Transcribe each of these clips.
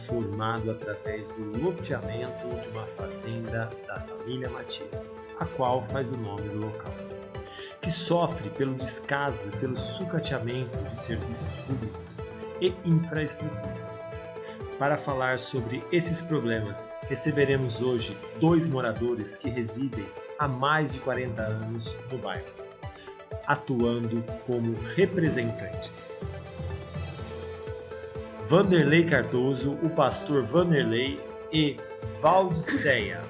formado através do loteamento de uma fazenda da família Matias, a qual faz o nome do local, que sofre pelo descaso e pelo sucateamento de serviços públicos e infraestrutura. Para falar sobre esses problemas, receberemos hoje 2 moradores que residem há mais de 40 anos no bairro, atuando como representantes. Vanderlei Cardoso, o pastor Vanderlei e Valdiceia.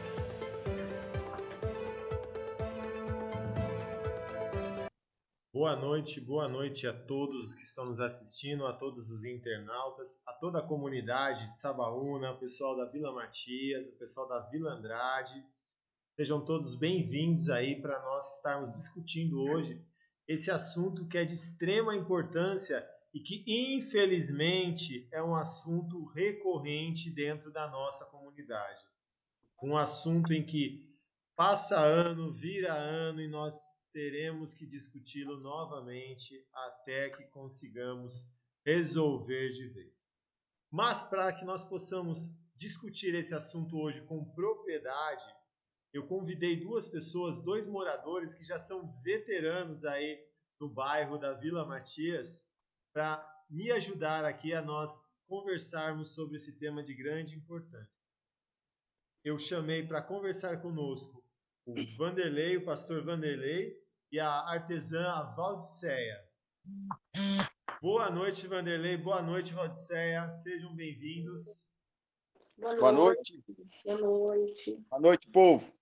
Boa noite a todos que estão nos assistindo, a todos os internautas, a toda a comunidade de Sabaúna, o pessoal da Vila Matias, o pessoal da Vila Andrade. Sejam todos bem-vindos aí para nós estarmos discutindo hoje esse assunto que é de extrema importância e que, infelizmente, é um assunto recorrente dentro da nossa comunidade. Um assunto em que passa ano, vira ano e nós teremos que discuti-lo novamente até que consigamos resolver de vez. Mas para que nós possamos discutir esse assunto hoje com propriedade, eu convidei 2 pessoas, 2 moradores que já são veteranos aí no bairro da Vila Matias, para me ajudar aqui a nós conversarmos sobre esse tema de grande importância. Eu chamei para conversar conosco o Vanderlei, o pastor Vanderlei, e a artesã a Valdiceia. Boa noite, Vanderlei. Boa noite, Valdiceia. Sejam bem-vindos. Boa noite. Boa noite. Boa noite, povo.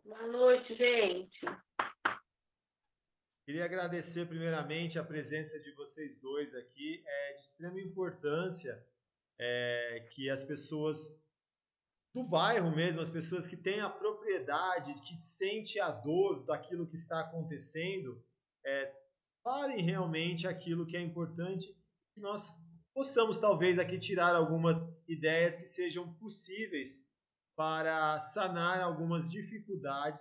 Boa noite, gente. Queria agradecer primeiramente a presença de vocês dois aqui. É de extrema importância que as pessoas do bairro mesmo, as pessoas que têm a propriedade, que sentem a dor daquilo que está acontecendo, falem realmente aquilo que é importante, que nós possamos talvez aqui tirar algumas ideias que sejam possíveis para sanar algumas dificuldades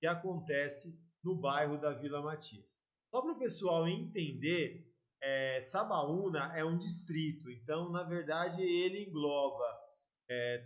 que acontecem no bairro da Vila Matias. Só para o pessoal entender, Sabaúna é um distrito, então na verdade ele engloba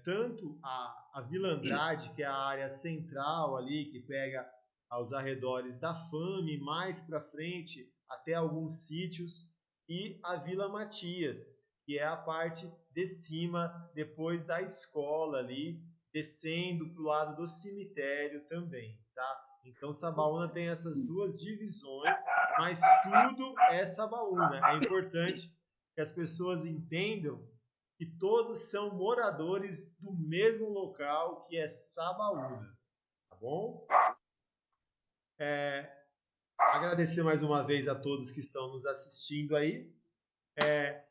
tanto a Vila Andrade, que é a área central ali, que pega aos arredores da FAME, mais para frente até alguns sítios, e a Vila Matias, que é a parte de cima, depois da escola ali, descendo para o lado do cemitério também, tá? Então Sabaúna tem essas 2 divisões, mas tudo é Sabaúna. É importante que as pessoas entendam que todos são moradores do mesmo local, que é Sabaúna, tá bom? Agradecer mais uma vez a todos que estão nos assistindo aí.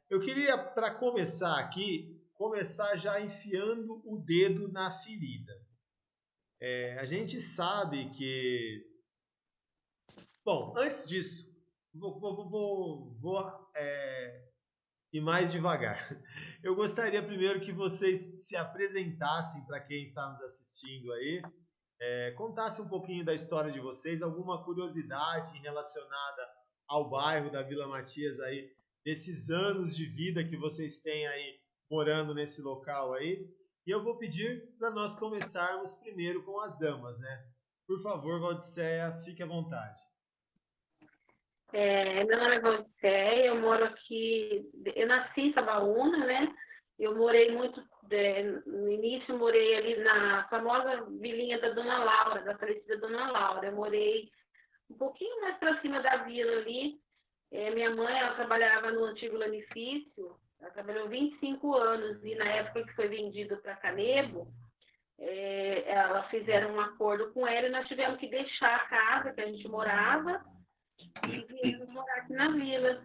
Eu queria, para começar aqui, começar já enfiando o dedo na ferida. A gente sabe que... Bom, antes disso, vou ir mais devagar. Eu gostaria primeiro que vocês se apresentassem para quem está nos assistindo aí, contassem um pouquinho da história de vocês, alguma curiosidade relacionada ao bairro da Vila Matias aí, desses anos de vida que vocês têm aí morando nesse local aí. E eu vou pedir para nós começarmos primeiro com as damas, né? Por favor, Valdiceia, fique à vontade. Meu nome é Valdiceia, eu moro aqui, eu nasci em Sabaúna, né? Eu morei muito, no início morei ali na famosa vilinha da Dona Laura, da falecida Dona Laura. Eu morei um pouquinho mais para cima da vila ali. Minha mãe, ela trabalhava no antigo lanifício, ela trabalhou 25 anos e na época que foi vendido para Canedo, ela fizeram um acordo com ela e nós tivemos que deixar a casa que a gente morava e viemos morar aqui na vila.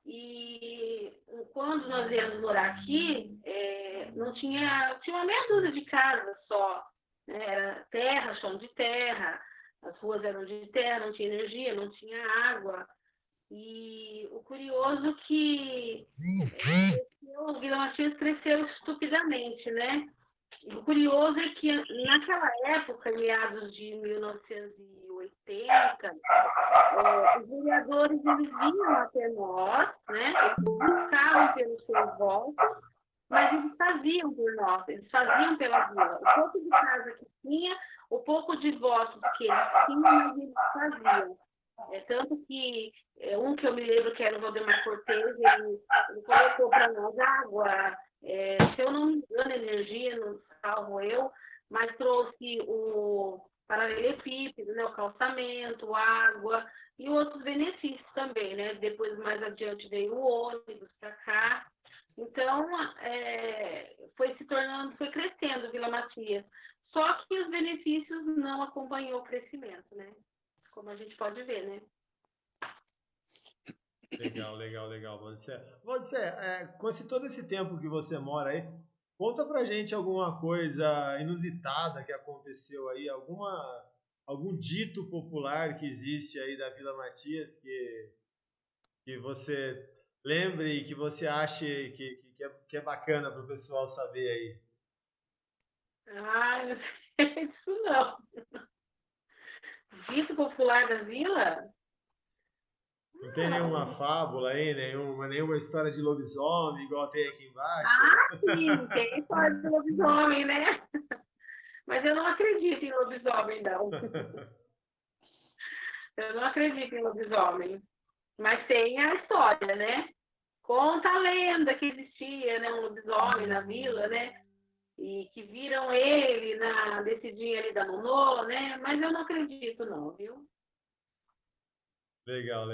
E quando nós viemos morar aqui, tinha uma meia dúzia de casas só, né? Era terra, chão de terra, as ruas eram de terra, não tinha energia, não tinha água. E o curioso é que o Vila Matias cresceu estupidamente, né? E o curioso é que naquela época, meados de 1980, os vereadores eles vinham até nós, né? Eles buscavam pelos seus votos mas eles faziam por nós, eles faziam pela vila. O pouco de casa que tinha, o pouco de votos que eles tinham, mas eles faziam. Tanto que um que eu me lembro que era o Valdemar Cortez, ele colocou para nós água, se eu não me engano, energia, não salvo eu, mas trouxe o paralelepípedo, né, o calçamento, água e outros benefícios também, né? Depois, mais adiante, veio o ônibus para cá. Então, foi se tornando, foi crescendo Vila Matias. Só que os benefícios não acompanhou o crescimento, né? Como a gente pode ver, né? Legal, Vandicé. Vandicé, com todo esse tempo que você mora aí, conta pra gente alguma coisa inusitada que aconteceu aí, algum dito popular que existe aí da Vila Matias que você lembre e que você ache que é bacana pro pessoal saber aí. Ah, não sei isso não. Dito popular da vila? Não tem nenhuma fábula aí, nenhuma história de lobisomem, igual tem aqui embaixo? Ah, sim, tem história de lobisomem, né? Mas eu não acredito em lobisomem, não. Eu não acredito em lobisomem. Mas tem a história, né? Conta a lenda que existia, né? Um lobisomem na vila, né? E que viram ele nesse dia ali da Nonô, né? Mas eu não acredito, não, viu? Legal.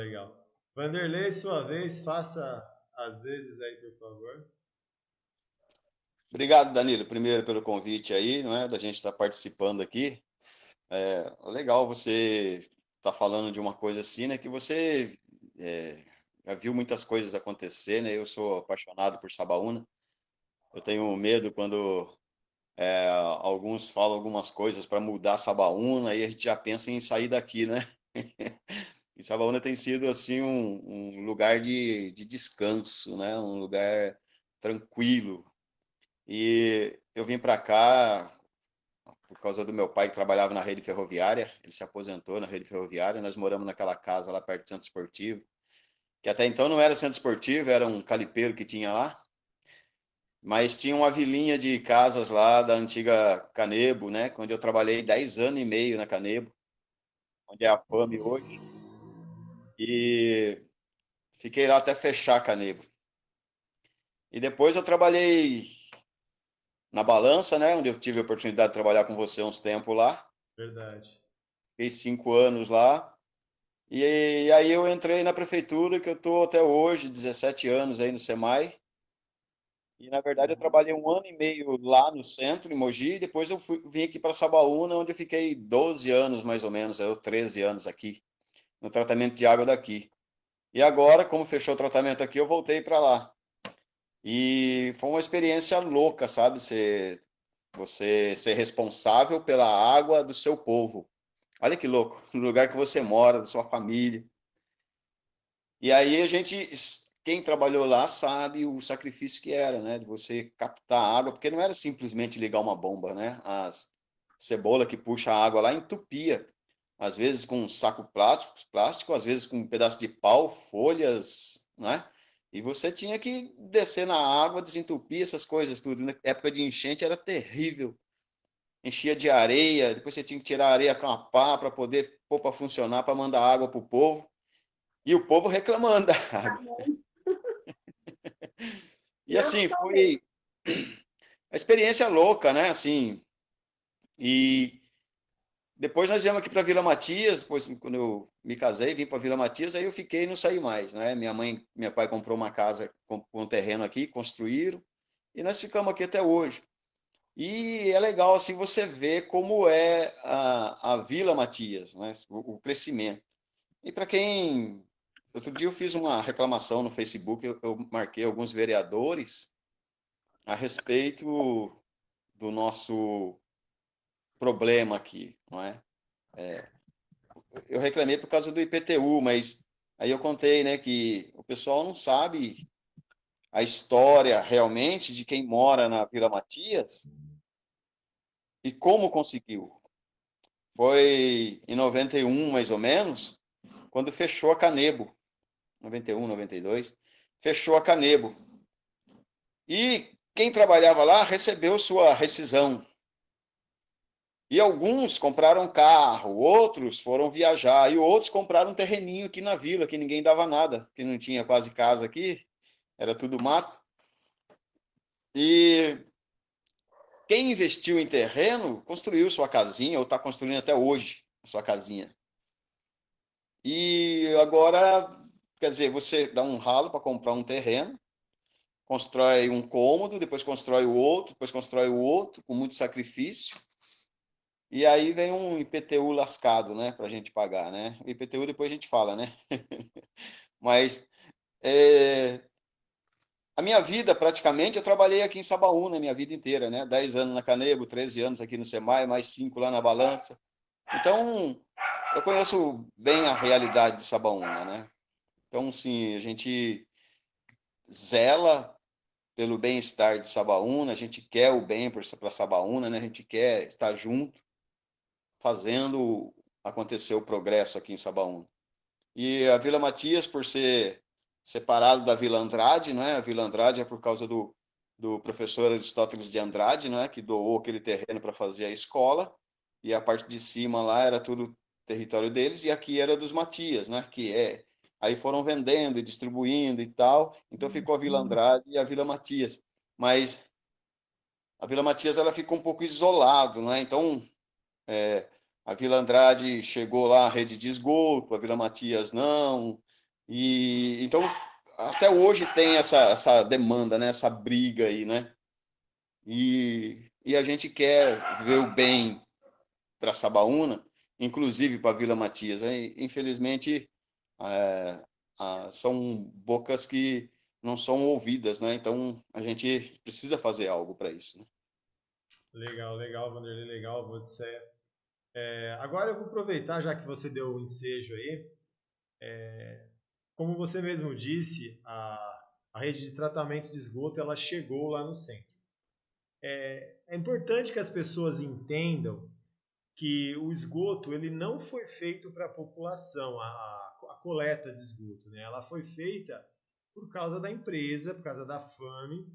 Vanderlei, sua vez, faça as vezes aí, por favor. Obrigado, Danilo, primeiro pelo convite aí, não é, da gente estar participando aqui. Legal você estar falando de uma coisa assim, né, que você já viu muitas coisas acontecer, né? Eu sou apaixonado por Sabaúna. Eu tenho medo quando alguns falam algumas coisas para mudar Sabaúna, aí a gente já pensa em sair daqui, né? E Sabaúna tem sido assim um lugar de descanso, né? Um lugar tranquilo. E eu vim para cá por causa do meu pai que trabalhava na rede ferroviária. Ele se aposentou na rede ferroviária. Nós moramos naquela casa lá perto do centro esportivo, que até então não era centro esportivo, era um calipeiro que tinha lá. Mas tinha uma vilinha de casas lá da antiga Canebo, né? Onde eu trabalhei 10 anos e meio na Canebo, onde é a FAME hoje. E fiquei lá até fechar a Canebo. E depois eu trabalhei na Balança, né? Onde eu tive a oportunidade de trabalhar com você uns tempos lá. Verdade. Fiquei 5 anos lá. E aí eu entrei na prefeitura, que eu estou até hoje, 17 anos aí no SEMAI. E, na verdade, eu trabalhei 1 ano e meio lá no centro, em Mogi, e depois eu vim aqui para Sabaúna, onde eu fiquei 12 anos, mais ou menos, eu 13 anos aqui, no tratamento de água daqui. E agora, como fechou o tratamento aqui, eu voltei para lá. E foi uma experiência louca, sabe? Você ser responsável pela água do seu povo. Olha que louco, no lugar que você mora, da sua família. E aí quem trabalhou lá sabe o sacrifício que era, né? De você captar água, porque não era simplesmente ligar uma bomba, né? As cebola que puxa a água lá entupia, às vezes com um saco plástico, às vezes com um pedaço de pau, folhas, né? E você tinha que descer na água, desentupir essas coisas tudo. Na época de enchente era terrível. Enchia de areia, depois você tinha que tirar a areia com a pá para poder pôr para funcionar, para mandar água para o povo. E o povo reclamando da água. E Eu assim, também. foi a experiência louca, né? Assim, e depois nós viemos aqui para Vila Matias, depois quando eu me casei, vim para Vila Matias, aí eu fiquei e não saí mais, né? Meu pai comprou uma casa com um terreno aqui, construíram, e nós ficamos aqui até hoje. E é legal, assim, você ver como é a Vila Matias, né? O crescimento. E para quem... Outro dia eu fiz uma reclamação no Facebook, eu marquei alguns vereadores a respeito do nosso problema aqui, não é? Eu reclamei por causa do IPTU, mas aí eu contei, né, que o pessoal não sabe a história realmente de quem mora na Vila Matias e como conseguiu. Foi em 91, mais ou menos, quando fechou a Canebo, 91, 92, fechou a Canebo. E quem trabalhava lá recebeu sua rescisão. E alguns compraram carro, outros foram viajar, e outros compraram um terreninho aqui na vila, que ninguém dava nada, que não tinha quase casa aqui, era tudo mato. E quem investiu em terreno construiu sua casinha, ou está construindo até hoje a sua casinha. E agora, quer dizer, você dá um ralo para comprar um terreno, constrói um cômodo, depois constrói o outro, depois constrói o outro, com muito sacrifício. E aí vem um IPTU lascado, né, para a gente pagar, né? O IPTU depois a gente fala, né? Mas a minha vida, praticamente, eu trabalhei aqui em Sabaúna, minha vida inteira, né? 10 anos na Canego, 13 anos aqui no SEMAI, mais 5 lá na Balança. Então, eu conheço bem a realidade de Sabaúna, né? Então, sim, a gente zela pelo bem-estar de Sabaúna, a gente quer o bem para Sabaúna, né? A gente quer estar junto, fazendo acontecer o progresso aqui em Sabaúna. E a Vila Matias, por ser separado da Vila Andrade, não é? A Vila Andrade é por causa do professor Aristóteles de Andrade, não é? Que doou aquele terreno para fazer a escola, e a parte de cima lá era tudo território deles, e aqui era dos Matias, né? Aí foram vendendo e distribuindo e tal, então ficou a Vila Andrade e a Vila Matias. Mas a Vila Matias ela ficou um pouco isolado, né? Então, a Vila Andrade chegou lá a rede de esgoto, a Vila Matias não. E então até hoje tem essa demanda, né? Essa briga aí, né? E a gente quer ver o bem para Sabaúna, inclusive para a Vila Matias. Né? Infelizmente, são bocas que não são ouvidas, né? Então a gente precisa fazer algo para isso. Né? Legal, legal, Vanderlei, legal, você. Agora eu vou aproveitar, já que você deu o ensejo aí, como você mesmo disse, a rede de tratamento de esgoto ela chegou lá no centro. É importante que as pessoas entendam que o esgoto ele não foi feito para a população, a coleta de esgoto, né? Ela foi feita por causa da empresa, por causa da FAME,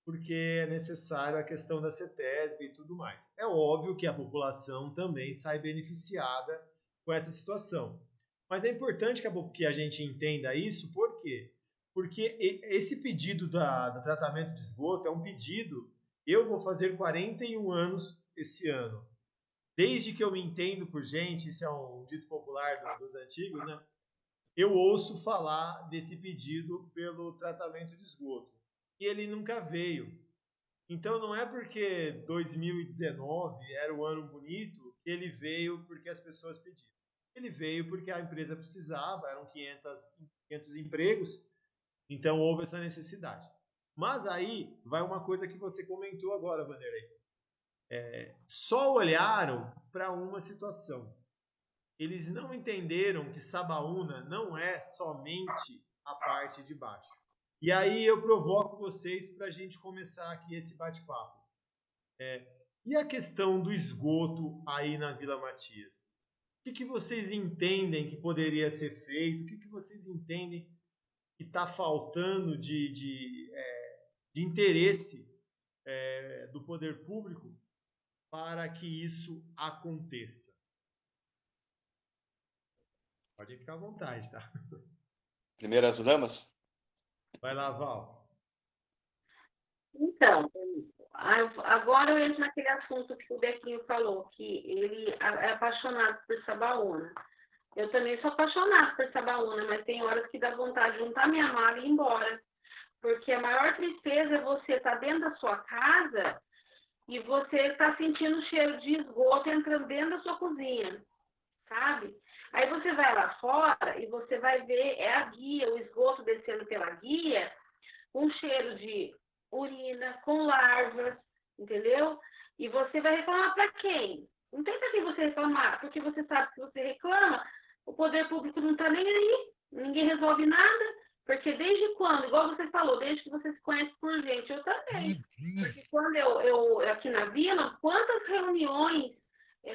porque é necessário a questão da CETESB e tudo mais. É óbvio que a população também sai beneficiada com essa situação. Mas é importante que a gente entenda isso, por quê? Porque esse pedido do tratamento de esgoto é um pedido, eu vou fazer 41 anos esse ano. Desde que eu me entendo por gente, isso é um dito popular dos antigos, né? Eu ouço falar desse pedido pelo tratamento de esgoto. E ele nunca veio. Então não é porque 2019 era o ano bonito que ele veio porque as pessoas pediram. Ele veio porque a empresa precisava, eram 500 empregos, então houve essa necessidade. Mas aí vai uma coisa que você comentou agora, Vanderlei. Só olharam para uma situação. Eles não entenderam que Sabaúna não é somente a parte de baixo. E aí eu provoco vocês para a gente começar aqui esse bate-papo. E a questão do esgoto aí na Vila Matias? O que vocês entendem que poderia ser feito? O que vocês entendem que está faltando de interesse do poder público para que isso aconteça? Pode ficar à vontade, tá? Primeiras damas? Vai lá, Val. Então, agora eu entro naquele assunto que o Bequinho falou, que ele é apaixonado por Sabaúna. Eu também sou apaixonada por Sabaúna, mas tem horas que dá vontade de juntar minha mala e ir embora. Porque a maior tristeza é você estar dentro da sua casa e você estar sentindo o cheiro de esgoto entrando dentro da sua cozinha, sabe? Aí você vai lá fora e você vai ver, é a guia, o esgoto descendo pela guia, com cheiro de urina, com larvas, entendeu? E você vai reclamar para quem? Não tem para quem você reclamar, porque você sabe que você reclama, o poder público não está nem aí, ninguém resolve nada, porque desde quando, igual você falou, desde que você se conhece por gente, eu também. Porque quando eu aqui na vila, quantas reuniões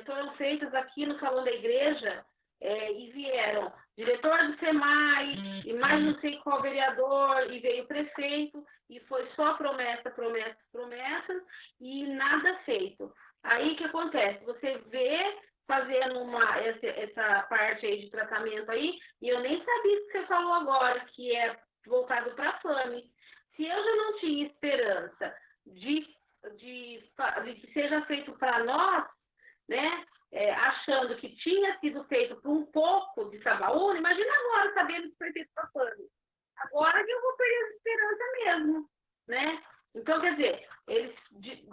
foram feitas aqui no salão da igreja e vieram diretor do SEMAI, e mais não sei qual vereador, e veio o prefeito, e foi só promessa, promessa, promessa, e nada feito. Aí o que acontece? Você vê fazendo essa parte aí de tratamento aí, e eu nem sabia o que você falou agora, que é voltado para a FAME. Se eu já não tinha esperança de que seja feito para nós, né, achando que tinha sido feito por um pouco de Sabaúna, imagina agora sabendo que foi feito para a FAME. Agora que eu vou perder a esperança mesmo, né? Então, quer dizer,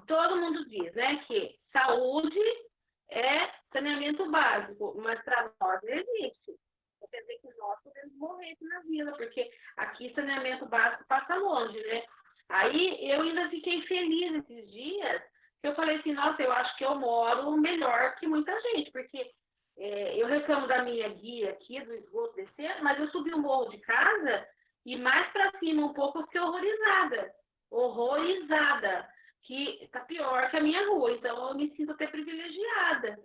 todo mundo diz, né, que saúde é saneamento básico, mas para nós não existe. Quer dizer que nós podemos morrer aqui na vila, porque aqui saneamento básico passa longe, né? Aí eu ainda fiquei feliz esses dias, que eu falei assim, nossa, eu acho que eu moro melhor que muita gente, porque eu reclamo da minha guia aqui, do esgoto descer, mas eu subi o morro de casa e mais para cima um pouco eu fiquei horrorizada, que tá pior que a minha rua, então eu me sinto até privilegiada.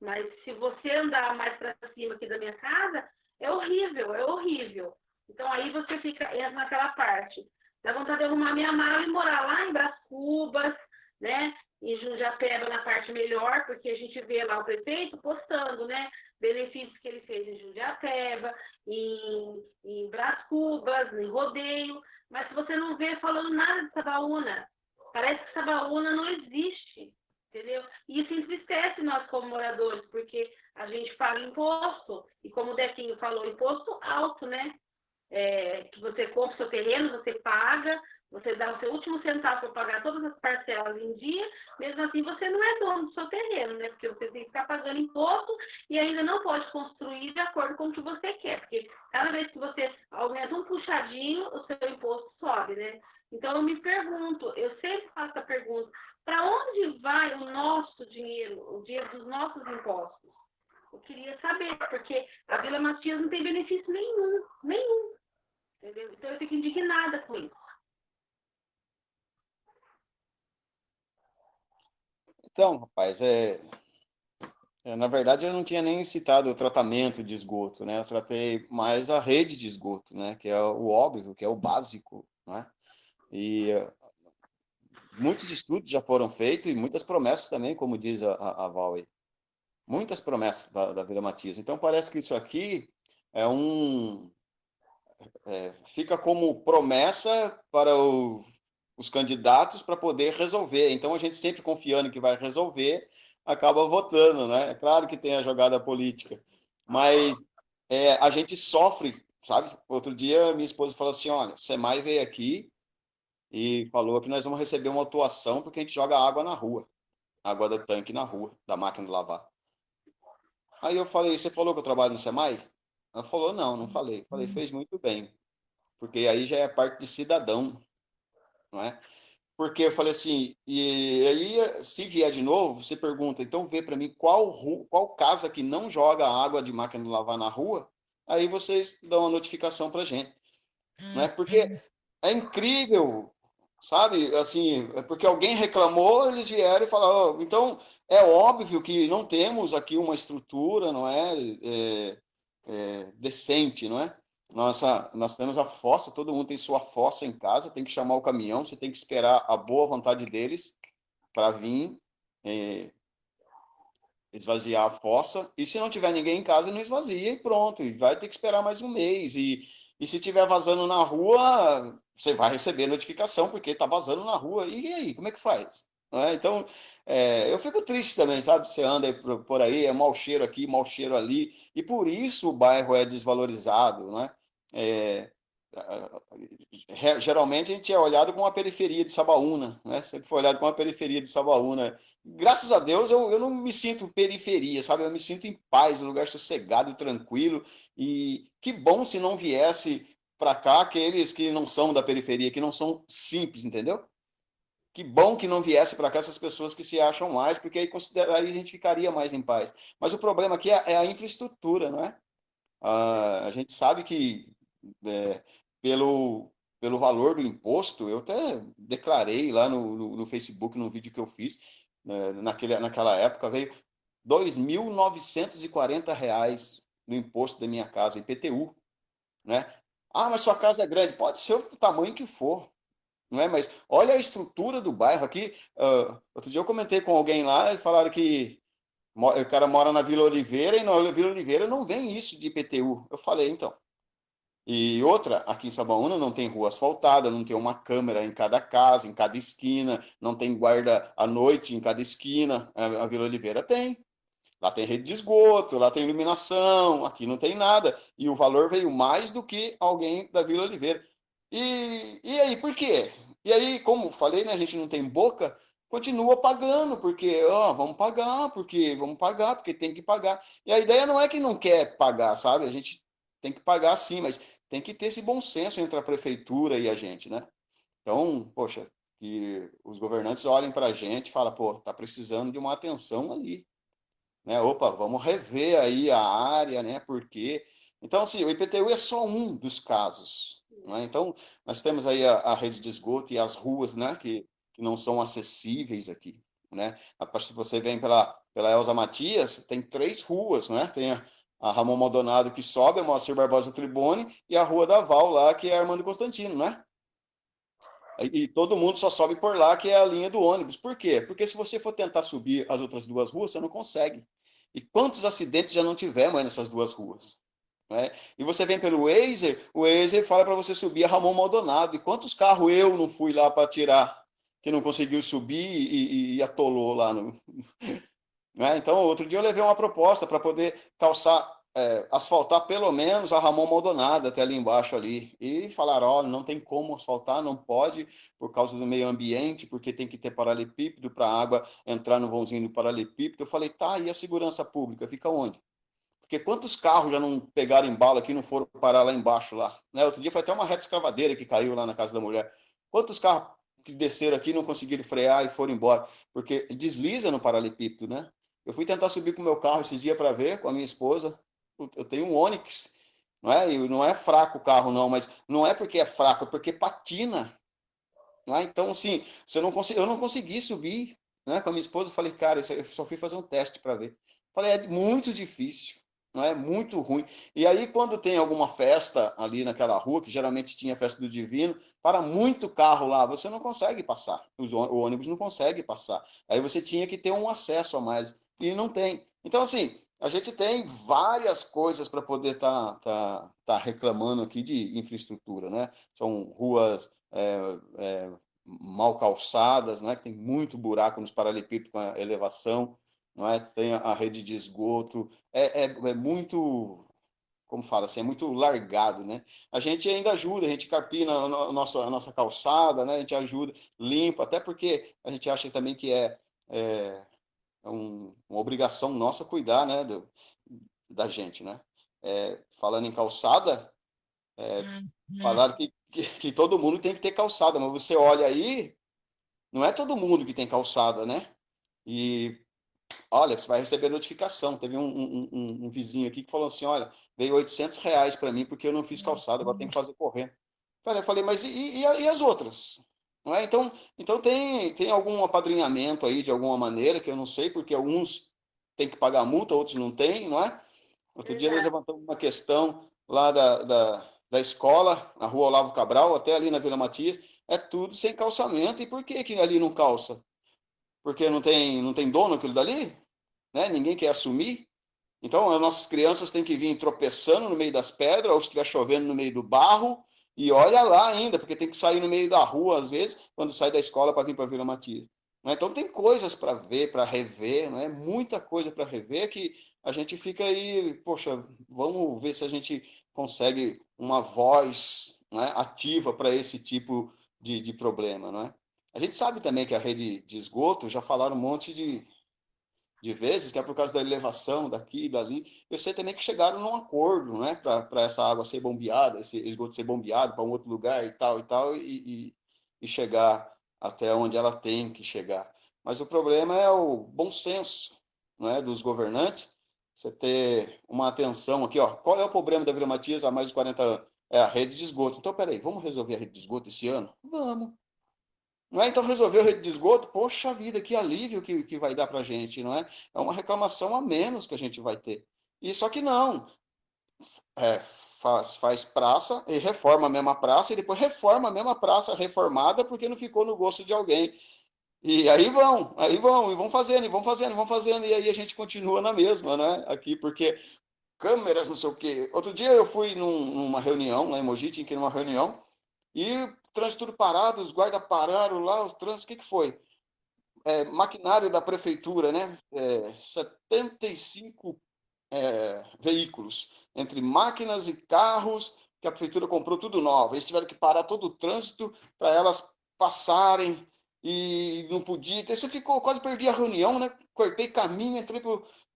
Mas se você andar mais para cima aqui da minha casa, é horrível, é horrível. Então aí você entra naquela parte. Dá vontade de arrumar minha mala e morar lá em Brás Cubas, né? Em Jundiapeba, na parte melhor, porque a gente vê lá o prefeito postando, né? Benefícios que ele fez em Jundiapeba, em Brás Cubas, em Rodeio. Mas se você não vê falando nada de Sabaúna, parece que Sabaúna não existe. Entendeu? E isso entristece nós como moradores, porque a gente paga imposto, e como o Dequinho falou, imposto alto, né? Que você compra o seu terreno, você paga, você dá o seu último centavo para pagar todas as parcelas em dia, mesmo assim você não é dono do seu terreno, né? Porque você tem que ficar pagando imposto e ainda não pode construir de acordo com o que você quer, porque cada vez que você aumenta um puxadinho, o seu imposto sobe, né? Então eu me pergunto, eu sempre faço a pergunta, para onde vai o nosso dinheiro, o dinheiro dos nossos impostos? Eu queria saber, porque a Vila Matias não tem benefício nenhum, nenhum. Entendeu? Então eu fico indignada com isso. Então, rapaz, na verdade eu não tinha nem citado o tratamento de esgoto, né? Eu tratei mais a rede de esgoto, né? Que é o óbvio, que é o básico, né? E muitos estudos já foram feitos e muitas promessas também, como diz a Val aí. Muitas promessas da Vila Matias. Então parece que isso aqui é fica como promessa para os candidatos para poder resolver. Então a gente sempre confiando que vai resolver, acaba votando, né? É claro que tem a jogada política, mas a gente sofre, sabe? Outro dia minha esposa falou assim, olha, o SEMAI veio aqui e falou que nós vamos receber uma atuação porque a gente joga água na rua, água do tanque na rua, da máquina de lavar. Aí eu falei, você falou que eu trabalho no SEMAI? Ela falou, não, não falei. Falei, fez muito bem, porque aí já é parte de cidadão, não é? Porque eu falei assim, e aí se vier de novo, você pergunta, então vê para mim qual casa que não joga água de máquina de lavar na rua, aí vocês dão a notificação para gente, não é? Porque é incrível, sabe? Assim, é porque alguém reclamou, eles vieram e falaram, oh, então é óbvio que não temos aqui uma estrutura, não é, decente, não é? Nós temos a fossa, todo mundo tem sua fossa em casa, tem que chamar o caminhão, você tem que esperar a boa vontade deles para vir esvaziar a fossa, e se não tiver ninguém em casa, não esvazia e pronto, e vai ter que esperar mais um mês, e se tiver vazando na rua, você vai receber notificação, porque está vazando na rua, e aí, como é que faz? Não é? Então, eu fico triste também, sabe? Você anda por aí, é mau cheiro aqui, mau cheiro ali, e por isso o bairro é desvalorizado, né? Geralmente a gente é olhado como uma periferia de Sabaúna, né? Sempre foi olhado como uma periferia de Sabaúna. Graças a Deus eu não me sinto periferia, sabe? Eu me sinto em paz, um lugar sossegado, tranquilo. E que bom se não viesse para cá aqueles que não são da periferia, que não são simples, entendeu? Que bom que não viesse para cá essas pessoas que se acham mais, porque aí a gente ficaria mais em paz. Mas o problema aqui é a infraestrutura, não é? A gente sabe que pelo valor do imposto, eu até declarei lá no Facebook, num vídeo que eu fiz, naquela época, veio R$ 2.940 no imposto da minha casa, IPTU, né? Ah, mas sua casa é grande. Pode ser o tamanho que for, não é? Mas olha a estrutura do bairro aqui. Outro dia eu comentei com alguém lá, eles falaram que o cara mora na Vila Oliveira e na Vila Oliveira não vem isso de IPTU. Eu falei, então. E outra, aqui em Sabaúna não tem rua asfaltada, não tem uma câmera em cada casa, em cada esquina, não tem guarda à noite em cada esquina. A Vila Oliveira tem. Lá tem rede de esgoto, lá tem iluminação, aqui não tem nada. E o valor veio mais do que alguém da Vila Oliveira. E aí, por quê? E aí, como falei, né, a gente não tem boca, continua pagando, porque vamos pagar, porque tem que pagar. E a ideia não é que não quer pagar, sabe? A gente tem que pagar sim, mas tem que ter esse bom senso entre a prefeitura e a gente, né? Então, poxa, que os governantes olhem para a gente e falem, pô, tá precisando de uma atenção ali, né? Opa, vamos rever aí a área, né? Porque então, assim, o IPTU é só um dos casos, né? Então, nós temos aí a rede de esgoto e as ruas, né? Que não são acessíveis aqui, né? Se você vem pela Elza Matias, tem 3 ruas, né? Tem a Ramon Maldonado que sobe, a Moacir Barbosa Tribone e a Rua da Val lá, que é Armando Constantino, né? E todo mundo só sobe por lá, que é a linha do ônibus. Por quê? Porque se você for tentar subir as outras 2 ruas, você não consegue. E quantos acidentes já não tivemos nessas 2 ruas? Né? E você vem pelo Waze, o Waze fala para você subir a Ramon Maldonado. E quantos carros eu não fui lá para tirar, que não conseguiu subir e atolou lá no, né? Então, outro dia eu levei uma proposta para poder asfaltar pelo menos a Ramon Maldonado até ali embaixo ali. E falaram, ó, não tem como asfaltar, não pode, por causa do meio ambiente, porque tem que ter paralelepípedo para a água entrar no vãozinho do paralelepípedo. Eu falei, tá, e a segurança pública, fica onde? Porque quantos carros já não pegaram embalo aqui e não foram parar lá embaixo lá? Né? Outro dia foi até uma reta escavadeira que caiu lá na casa da mulher. Quantos carros que desceram aqui não conseguiram frear e foram embora? Porque desliza no paralelepípedo, né? Eu fui tentar subir com o meu carro esses dias para ver, com a minha esposa. Eu tenho um Onix, não é? E não é fraco o carro, não, mas não é porque é fraco, é porque patina. Não é? Então, assim, eu não consegui subir, né? Com a minha esposa, eu falei, cara, eu só fui fazer um teste para ver. Falei, é muito difícil, não é? Muito ruim. E aí, quando tem alguma festa ali naquela rua, que geralmente tinha festa do Divino, para muito carro lá, você não consegue passar. O ônibus não consegue passar. Aí você tinha que ter um acesso a mais. E não tem. Então, assim, a gente tem várias coisas para poder tá reclamando aqui de infraestrutura, né? São ruas mal calçadas, né? Tem muito buraco nos paralelepípedos com a elevação, não é? Tem a rede de esgoto, é muito, como fala assim, é muito largado, né? A gente ainda ajuda, a gente carpina a nossa calçada, né? A gente ajuda, limpa, até porque a gente acha também que uma obrigação nossa cuidar, né, da gente, né? Falando em calçada, falaram que todo mundo tem que ter calçada, mas você olha aí, não é todo mundo que tem calçada, né? E olha, você vai receber notificação. Teve um vizinho aqui que falou assim: olha, veio R$ 800 para mim porque eu não fiz calçada, agora tem que fazer correndo. Eu falei, mas e as outras? Não é? Então tem algum apadrinhamento aí de alguma maneira, que eu não sei, porque alguns têm que pagar multa, outros não têm, não é? Outro dia nós levantamos uma questão lá da escola, na rua Olavo Cabral, até ali na Vila Matias, é tudo sem calçamento. E por que ali não calça? Porque não tem dono aquilo dali? Né? Ninguém quer assumir? Então, as nossas crianças têm que vir tropeçando no meio das pedras, ou se estiver chovendo no meio do barro, e olha lá ainda, porque tem que sair no meio da rua, às vezes, quando sai da escola para vir para a Vila Matias. Então, tem coisas para ver, para rever, né? Muita coisa para rever que a gente fica aí, poxa, vamos ver se a gente consegue uma voz, né, ativa para esse tipo de problema, né? A gente sabe também que a rede de esgoto, já falaram um monte de vezes, que é por causa da elevação daqui e dali. Eu sei também que chegaram num acordo, né, para essa água ser bombeada, esse esgoto ser bombeado para um outro lugar e tal, e chegar até onde ela tem que chegar. Mas o problema é o bom senso, né, dos governantes, você ter uma atenção aqui, ó, qual é o problema da Vila Matias há mais de 40 anos? É a rede de esgoto. Então, peraí, vamos resolver a rede de esgoto esse ano? Vamos. Não é? Então resolveu a rede de esgoto, poxa vida, que alívio que vai dar para a gente, não é? É uma reclamação a menos que a gente vai ter. E só que não. é, faz praça e reforma a mesma praça, e depois reforma a mesma praça reformada porque não ficou no gosto de alguém. E e vão fazendo, e aí a gente continua na mesma, né? Aqui, porque câmeras, não sei o quê. Outro dia eu fui numa reunião, lá em Mogi, tinha que ir numa reunião, e o trânsito tudo parado, os guardas pararam lá, os trânsitos, o que foi? Maquinário da prefeitura, né? 75 veículos, entre máquinas e carros, que a prefeitura comprou tudo novo. Eles tiveram que parar todo o trânsito para elas passarem e não podia. Então, você ficou, quase perdi a reunião, né? Cortei caminho, entrei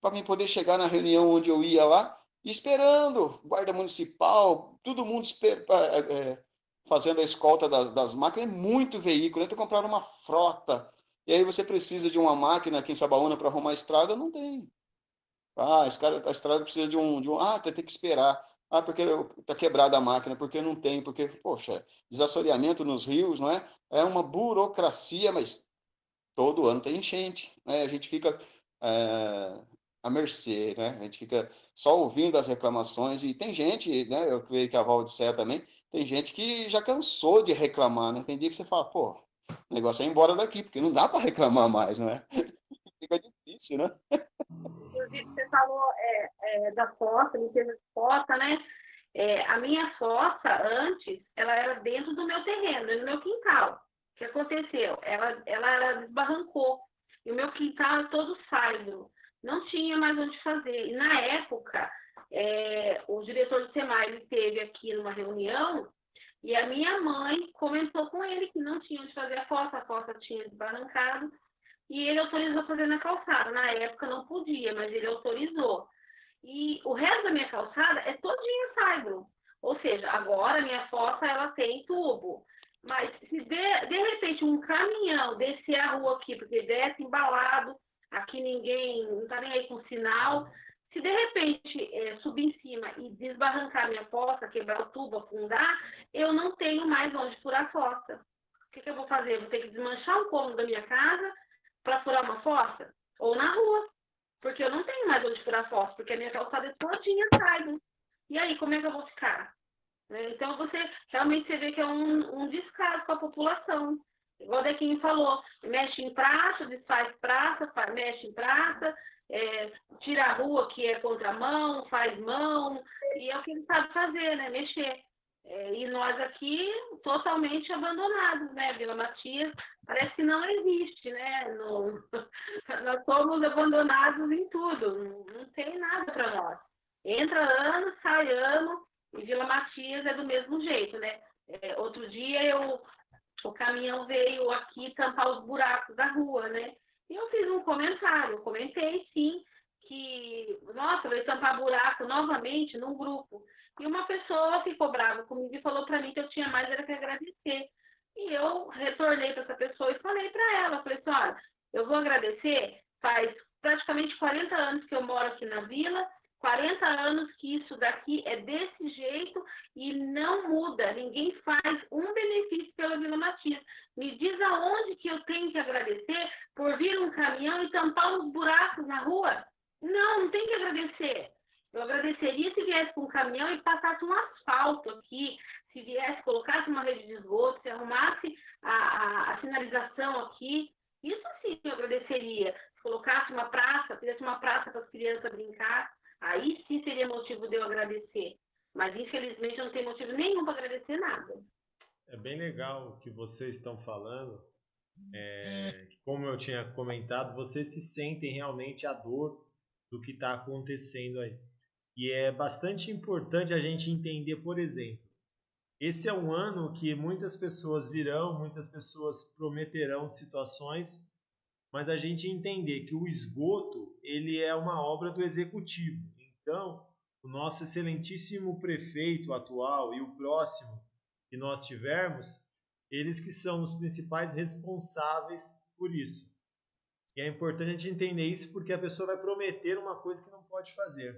para mim poder chegar na reunião onde eu ia lá, esperando, guarda municipal, todo mundo fazendo a escolta das máquinas, é muito veículo. Então, compraram uma frota. E aí você precisa de uma máquina aqui em Sabaúna para arrumar a estrada? Não tem. Ah, a estrada precisa tem que esperar. Ah, porque está quebrada a máquina, porque não tem, porque, poxa, desassoreamento nos rios, não é? É uma burocracia, mas todo ano tem enchente, né? A gente fica à mercê, né? A gente fica só ouvindo as reclamações e tem gente, né? Eu creio que a Val disser também, tem gente que já cansou de reclamar, né? Tem dia que você fala, pô, o negócio é ir embora daqui, porque não dá para reclamar mais, não é? Fica difícil, né? Inclusive, você falou da fossa, limpeza de fossa, né? A minha fossa, antes, ela era dentro do meu terreno, no meu quintal. O que aconteceu? Ela desbarrancou. E o meu quintal é todo saibro. Não tinha mais onde fazer. E, na época, o diretor do SEMAI ele esteve aqui numa reunião e a minha mãe comentou com ele que não tinha onde fazer a fossa tinha desbarrancado e ele autorizou fazer na calçada. Na época não podia, mas ele autorizou. E o resto da minha calçada é todinha saibro. Ou seja, agora a minha fossa ela tem tubo. Mas se de repente um caminhão descer a rua aqui, porque desce embalado, aqui ninguém não está nem aí com sinal. Se de repente subir em cima e desbarrancar minha fossa, quebrar o tubo, afundar, eu não tenho mais onde furar a fossa. O que eu vou fazer? Vou ter que desmanchar um cômodo da minha casa para furar uma fossa? Ou na rua, porque eu não tenho mais onde furar fossa, porque a minha calçada é todinha saibro. E aí, como é que eu vou ficar? Então, você vê que é um descaso com a população. Igual o Dequinho falou, mexe em praça, desfaz praça, mexe em praça, tira a rua que é contramão, faz mão, e é o que ele sabe fazer, né? Mexer. E nós aqui totalmente abandonados, né? Vila Matias parece que não existe, né? Nós somos abandonados em tudo, não tem nada para nós. Entra ano, sai ano, e Vila Matias é do mesmo jeito, né? Outro dia o caminhão veio aqui tampar os buracos da rua, né? E eu fiz um comentário, comentei sim, que, nossa, vai tampar buraco novamente num grupo. E uma pessoa ficou brava comigo e falou para mim que eu tinha mais era que agradecer. E eu retornei para essa pessoa e falei para ela, falei assim, olha, eu vou agradecer, faz praticamente 40 anos que eu moro aqui na vila, 40 anos que isso daqui é desse jeito e não muda, ninguém faz um benefício pela Vila Matias. Me diz aonde que eu tenho que agradecer por vir um caminhão e tampar os buracos na rua? Não tem que agradecer. Eu agradeceria se viesse com um caminhão e passasse um asfalto aqui, se viesse, colocasse uma rede de esgoto, se arrumasse a sinalização aqui. Isso sim eu agradeceria. Se colocasse uma praça, fizesse uma praça para as crianças brincar, aí sim seria motivo de eu agradecer. Mas infelizmente eu não tenho motivo nenhum para agradecer nada. É bem legal o que vocês estão falando. Como eu tinha comentado, vocês que sentem realmente a dor do que está acontecendo aí. E é bastante importante a gente entender, por exemplo, esse é um ano que muitas pessoas virão, muitas pessoas prometerão situações, mas a gente entender que o esgoto ele é uma obra do executivo. Então, o nosso excelentíssimo prefeito atual e o próximo que nós tivermos, eles que são os principais responsáveis por isso. E é importante a gente entender isso porque a pessoa vai prometer uma coisa que não pode fazer.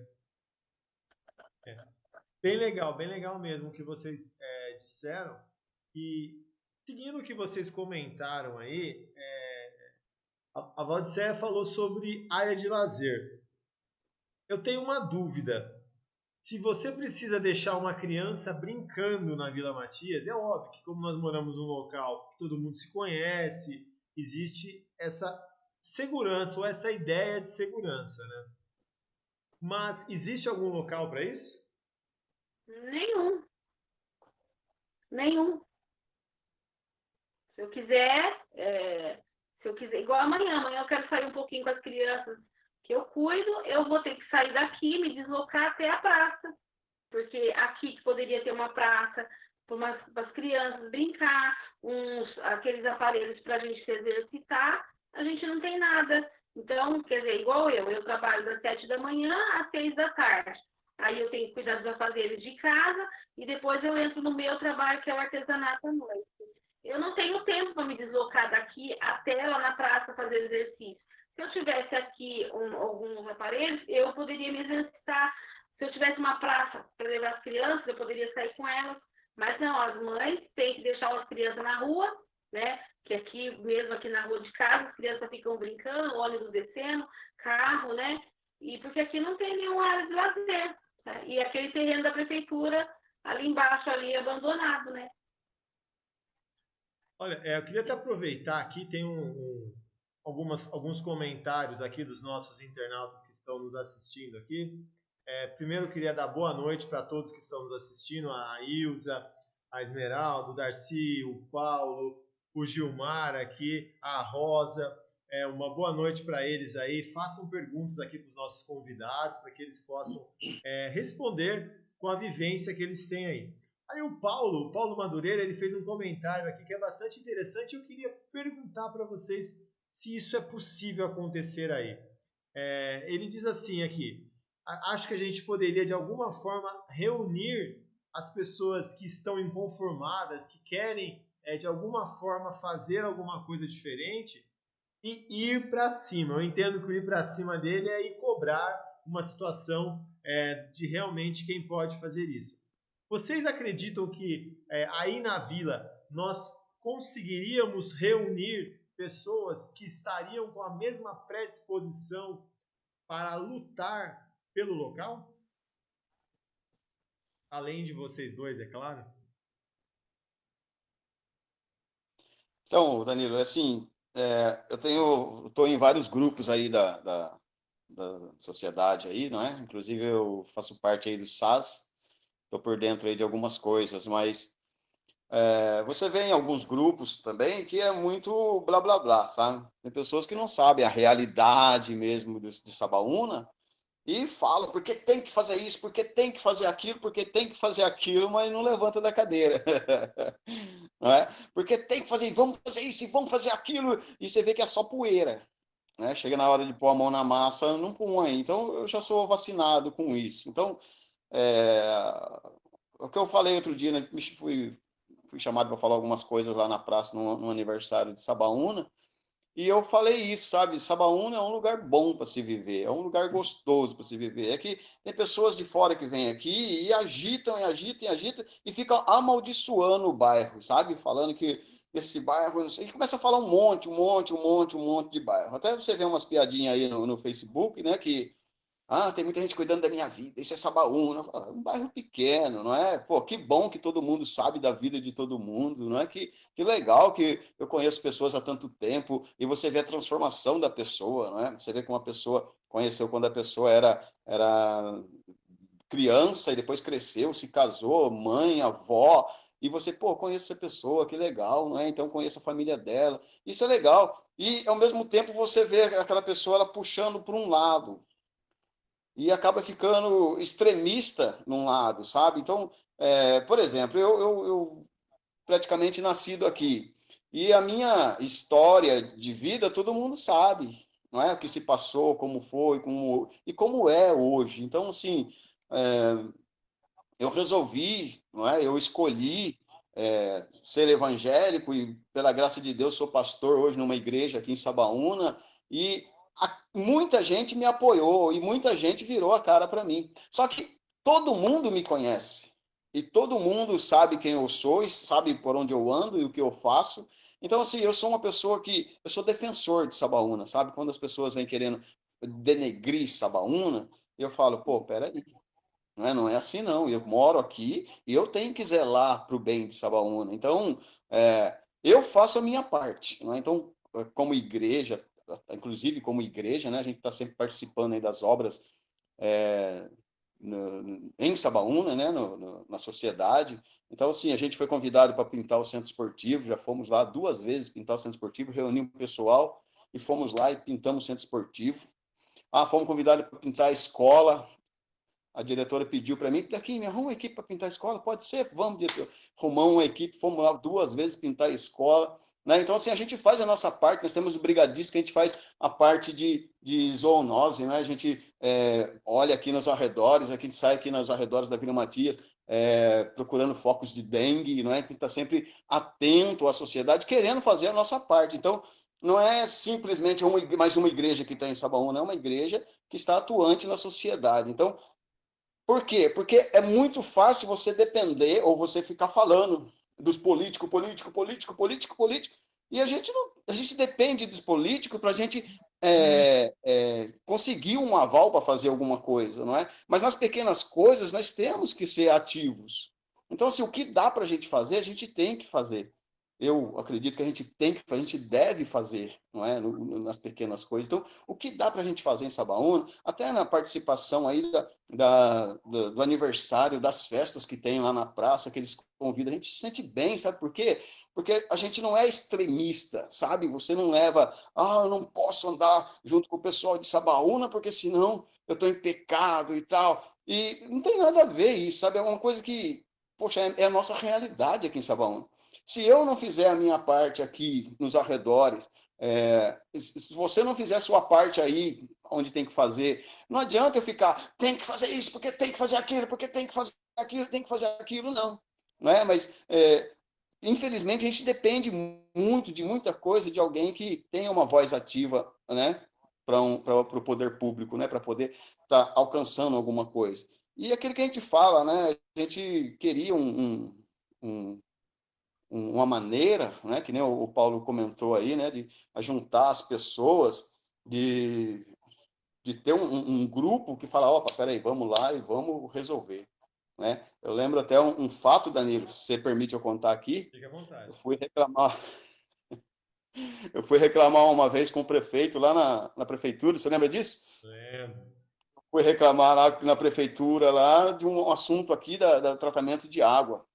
Bem legal mesmo o que vocês disseram. E seguindo o que vocês comentaram aí, a Valdicéia falou sobre área de lazer. Eu tenho uma dúvida. se você precisa deixar uma criança brincando na Vila Matias, é óbvio que como nós moramos num local que todo mundo se conhece, existe essa segurança ou essa ideia de segurança, né? Mas existe algum local para isso? Nenhum, nenhum. Se eu quiser, igual amanhã eu quero sair um pouquinho com as crianças que eu cuido, eu vou ter que sair daqui, me deslocar até a praça, porque aqui que poderia ter uma praça para as crianças brincar, aqueles aparelhos para a gente se exercitar, a gente não tem nada. Então, quer dizer, igual eu trabalho das 7 da manhã às 6 da tarde. Aí eu tenho que cuidar dos afazeres de casa e depois eu entro no meu trabalho, que é o artesanato à noite. Eu não tenho tempo para me deslocar daqui até lá na praça fazer exercício. Se eu tivesse aqui alguns aparelhos, eu poderia me exercitar. Se eu tivesse uma praça para levar as crianças, eu poderia sair com elas. Mas não, as mães têm que deixar as crianças na rua, né? Que aqui, mesmo aqui na rua de casa, as crianças ficam brincando, ônibus descendo, carro, né? E porque aqui não tem nenhuma área de lazer. Né? E aquele terreno da prefeitura, ali embaixo, ali abandonado, né? Olha, eu queria até aproveitar aqui, tem alguns comentários aqui dos nossos internautas que estão nos assistindo aqui. Primeiro, eu queria dar boa noite para todos que estão nos assistindo, a Ilza, a Esmeralda, o Darcy, o Paulo, o Gilmar aqui, a Rosa. Uma boa noite para eles aí. Façam perguntas aqui para os nossos convidados, para que eles possam responder com a vivência que eles têm aí. Aí o Paulo Madureira, ele fez um comentário aqui que é bastante interessante e eu queria perguntar para vocês se isso é possível acontecer aí. Ele diz assim aqui: acho que a gente poderia de alguma forma reunir as pessoas que estão inconformadas, que querem de alguma forma fazer alguma coisa diferente e ir para cima. Eu entendo que o ir para cima dele é ir cobrar uma situação de realmente quem pode fazer isso. Vocês acreditam que aí na vila nós conseguiríamos reunir pessoas que estariam com a mesma predisposição para lutar pelo local? Além de vocês dois, é claro. Então, Danilo, assim, eu estou em vários grupos aí da sociedade aí, não é? Inclusive eu faço parte aí do SAS, estou por dentro aí de algumas coisas, mas você vê em alguns grupos também que é muito blá blá blá, sabe? Tem pessoas que não sabem a realidade mesmo de Sabaúna e falam porque tem que fazer isso, porque tem que fazer aquilo, porque tem que fazer aquilo, mas não levanta da cadeira. Não é? Porque tem que fazer, vamos fazer isso e vamos fazer aquilo, e você vê que é só poeira. Né? Chega na hora de pôr a mão na massa, não põe. Então, eu já sou vacinado com isso. Então, o que eu falei outro dia, né? Fui chamado para falar algumas coisas lá na praça, no aniversário de Sabaúna, e eu falei isso, sabe? Sabaúna é um lugar bom para se viver, é um lugar gostoso para se viver. É que tem pessoas de fora que vêm aqui e agitam, e agitam, e agitam, e ficam amaldiçoando o bairro, sabe? Falando que esse bairro, não sei, e começa a falar um monte de bairro. Até você vê umas piadinhas aí no Facebook, né? Que tem muita gente cuidando da minha vida, isso é Sabaúna. Um bairro pequeno, não é? Pô, que bom que todo mundo sabe da vida de todo mundo, não é? Que legal que eu conheço pessoas há tanto tempo e você vê a transformação da pessoa, não é? Você vê que uma pessoa conheceu quando a pessoa era criança e depois cresceu, se casou, mãe, avó, e você, pô, conheço essa pessoa, que legal, não é? Então conheço a família dela, isso é legal. E, ao mesmo tempo, você vê aquela pessoa ela puxando para um lado, e acaba ficando extremista num lado, sabe? Então, por exemplo, eu praticamente nascido aqui, e a minha história de vida todo mundo sabe, não é? O que se passou, como foi, como é hoje. Então, assim, eu resolvi, não é? Eu escolhi ser evangélico e, pela graça de Deus, sou pastor hoje numa igreja aqui em Sabaúna, e muita gente me apoiou e muita gente virou a cara para mim. Só que todo mundo me conhece e todo mundo sabe quem eu sou e sabe por onde eu ando e o que eu faço. Então, assim, eu sou uma pessoa eu sou defensor de Sabaúna, sabe? Quando as pessoas vêm querendo denegrir Sabaúna, eu falo, pô, peraí. Não é assim, não. Eu moro aqui e eu tenho que zelar para o bem de Sabaúna. Então, eu faço a minha parte. Não é? Então, como igreja, inclusive como igreja, né, a gente está sempre participando aí das obras em Sabaúna, né, na sociedade. Então, assim, a gente foi convidado para pintar o centro esportivo, já fomos lá 2 vezes pintar o centro esportivo, reunimos o pessoal e fomos lá e pintamos o centro esportivo. Fomos convidados para pintar a escola. A diretora pediu para mim, daqui, me arruma uma equipe para pintar a escola? Pode ser? Vamos, diretor. Arrumamos uma equipe, fomos lá 2 vezes pintar a escola. Né? Então, assim, a gente faz a nossa parte, nós temos o brigadista que a gente faz a parte de zoonose, né? A gente olha aqui nos arredores, a gente sai aqui nos arredores da Vila Matias, procurando focos de dengue, não é? A gente está sempre atento à sociedade, querendo fazer a nossa parte. Então, não é simplesmente mais uma igreja que está em Sabaúna, é uma igreja que está atuante na sociedade. Então, por quê? Porque é muito fácil você depender ou você ficar falando dos políticos, e a gente depende dos políticos para a gente conseguir um aval para fazer alguma coisa, não é? Mas nas pequenas coisas nós temos que ser ativos. Então, assim, o que dá para a gente fazer, a gente tem que fazer. Eu acredito que a gente deve fazer, não é? Nas pequenas coisas. Então, o que dá para a gente fazer em Sabaúna, até na participação aí do aniversário, das festas que tem lá na praça, que eles convidam, a gente se sente bem, sabe por quê? Porque a gente não é extremista, sabe? Você não leva, eu não posso andar junto com o pessoal de Sabaúna, porque senão eu estou em pecado e tal. E não tem nada a ver isso, sabe? É uma coisa que, poxa, é a nossa realidade aqui em Sabaúna. Se eu não fizer a minha parte aqui nos arredores, se você não fizer a sua parte aí, onde tem que fazer, não adianta eu ficar, tem que fazer isso, porque tem que fazer aquilo, porque tem que fazer aquilo, tem que fazer aquilo, não é? Mas, infelizmente, a gente depende muito de muita coisa de alguém que tenha uma voz ativa, né? Para o poder público, né? Para poder estar alcançando alguma coisa. E aquilo que a gente fala, né? A gente queria uma maneira, né, que nem o Paulo comentou aí, né, de juntar as pessoas, de ter um grupo que fala, opa, peraí, vamos lá e vamos resolver. Né? Eu lembro até um fato, Danilo, se você permite eu contar aqui. Fique à vontade. Eu fui reclamar uma vez com o prefeito lá na prefeitura, você lembra disso? Lembro. Fui reclamar lá na prefeitura lá de um assunto aqui da tratamento de água.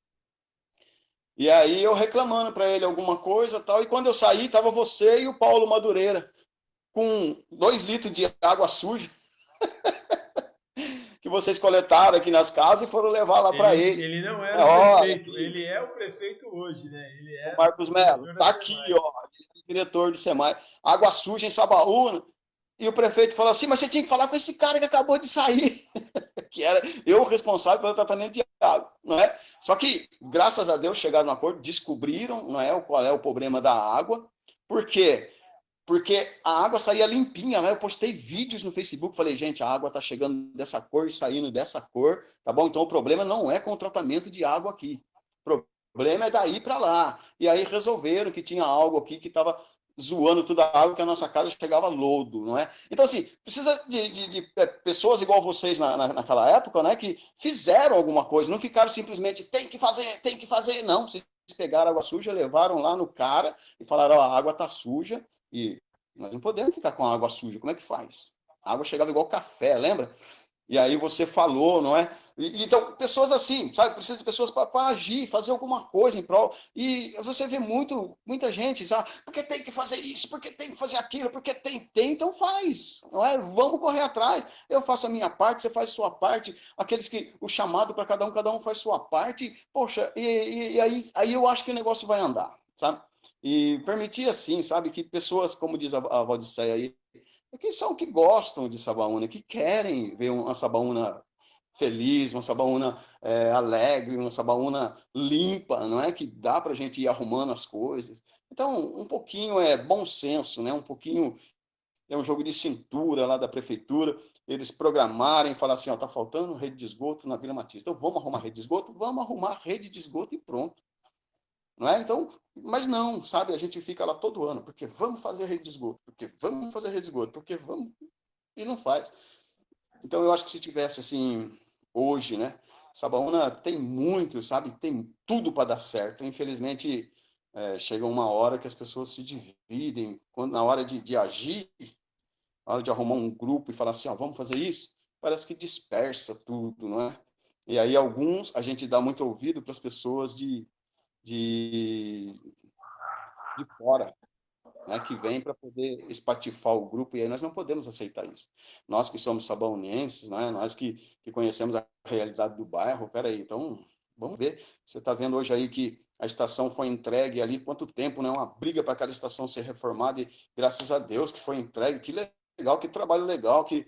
E aí eu reclamando para ele alguma coisa tal, e quando eu saí, estava você e o Paulo Madureira, com 2 litros de água suja, que vocês coletaram aqui nas casas e foram levar lá para ele. Ele não era o prefeito, ele é o prefeito hoje, né? Ele é o Marcos Melo, tá aqui, ó, diretor do SEMAI, água suja em Sabaúna, e o prefeito falou assim, mas você tinha que falar com esse cara que acabou de sair, que era eu responsável pelo tratamento de água, não é? Só que, graças a Deus, chegaram no acordo, descobriram, não é, qual é o problema da água. Por quê? Porque a água saía limpinha, né? Eu postei vídeos no Facebook, falei, gente, a água está chegando dessa cor e saindo dessa cor, tá bom? Então o problema não é com o tratamento de água aqui, o problema é daí para lá. E aí resolveram que tinha algo aqui que estava zoando toda a água, que a nossa casa chegava lodo, não é? Então, assim, precisa de pessoas igual vocês naquela época, né, que fizeram alguma coisa, não ficaram simplesmente, tem que fazer, não. Vocês pegaram a água suja, levaram lá no cara e falaram, a água está suja e nós não podemos ficar com a água suja, como é que faz? A água chegava igual café, lembra? E aí você falou, não é? Então, pessoas assim, sabe? Precisa de pessoas para agir, fazer alguma coisa em prol. E você vê muita gente, sabe? Porque tem que fazer isso, porque tem que fazer aquilo, porque tem, então faz, não é? Vamos correr atrás. Eu faço a minha parte, você faz a sua parte. Aqueles que, o chamado para cada um faz sua parte. Poxa, e aí eu acho que o negócio vai andar, sabe? E permitir assim, sabe? Que pessoas, como diz a Valdiceia aí, que gostam de Sabaúna, que querem ver uma Sabaúna feliz, uma Sabaúna alegre, uma Sabaúna limpa, não é? Que dá para a gente ir arrumando as coisas. Então, um pouquinho é bom senso, né? Um pouquinho é um jogo de cintura lá da prefeitura, eles programarem, falar assim, ó, tá faltando rede de esgoto na Vila Matias. Então, vamos arrumar rede de esgoto? Vamos arrumar rede de esgoto e pronto. Não é? Então, mas não, sabe? A gente fica lá todo ano, porque vamos fazer rede de esgoto, porque vamos fazer rede de esgoto, porque vamos, e não faz. Então, eu acho que se tivesse, assim, hoje, né? Sabaúna tem muito, sabe? Tem tudo para dar certo. Infelizmente, chega uma hora que as pessoas se dividem. Na hora de agir, na hora de arrumar um grupo e falar assim, ó, vamos fazer isso, parece que dispersa tudo, não é? E aí a gente dá muito ouvido para as pessoas de, de fora, né, que vem para poder espatifar o grupo, e aí nós não podemos aceitar isso. Nós que somos sabaunienses, né, nós que conhecemos a realidade do bairro, peraí, então, vamos ver. Você está vendo hoje aí que a estação foi entregue ali, quanto tempo, né, uma briga para aquela estação ser reformada, e graças a Deus que foi entregue, que legal, que trabalho legal que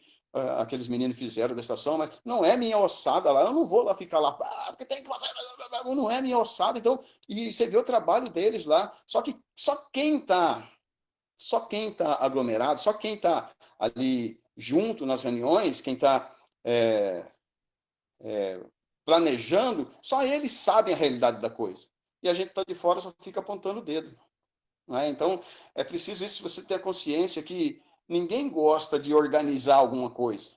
aqueles meninos fizeram da estação, mas não é minha ossada lá, eu não vou lá ficar lá, porque tem que fazer, não é minha ossada, então, e você vê o trabalho deles lá, só que só quem está aglomerado, só quem está ali junto nas reuniões, quem está planejando, só eles sabem a realidade da coisa. E a gente está de fora só fica apontando o dedo. Não é? Então, é preciso isso, você ter a consciência que ninguém gosta de organizar alguma coisa.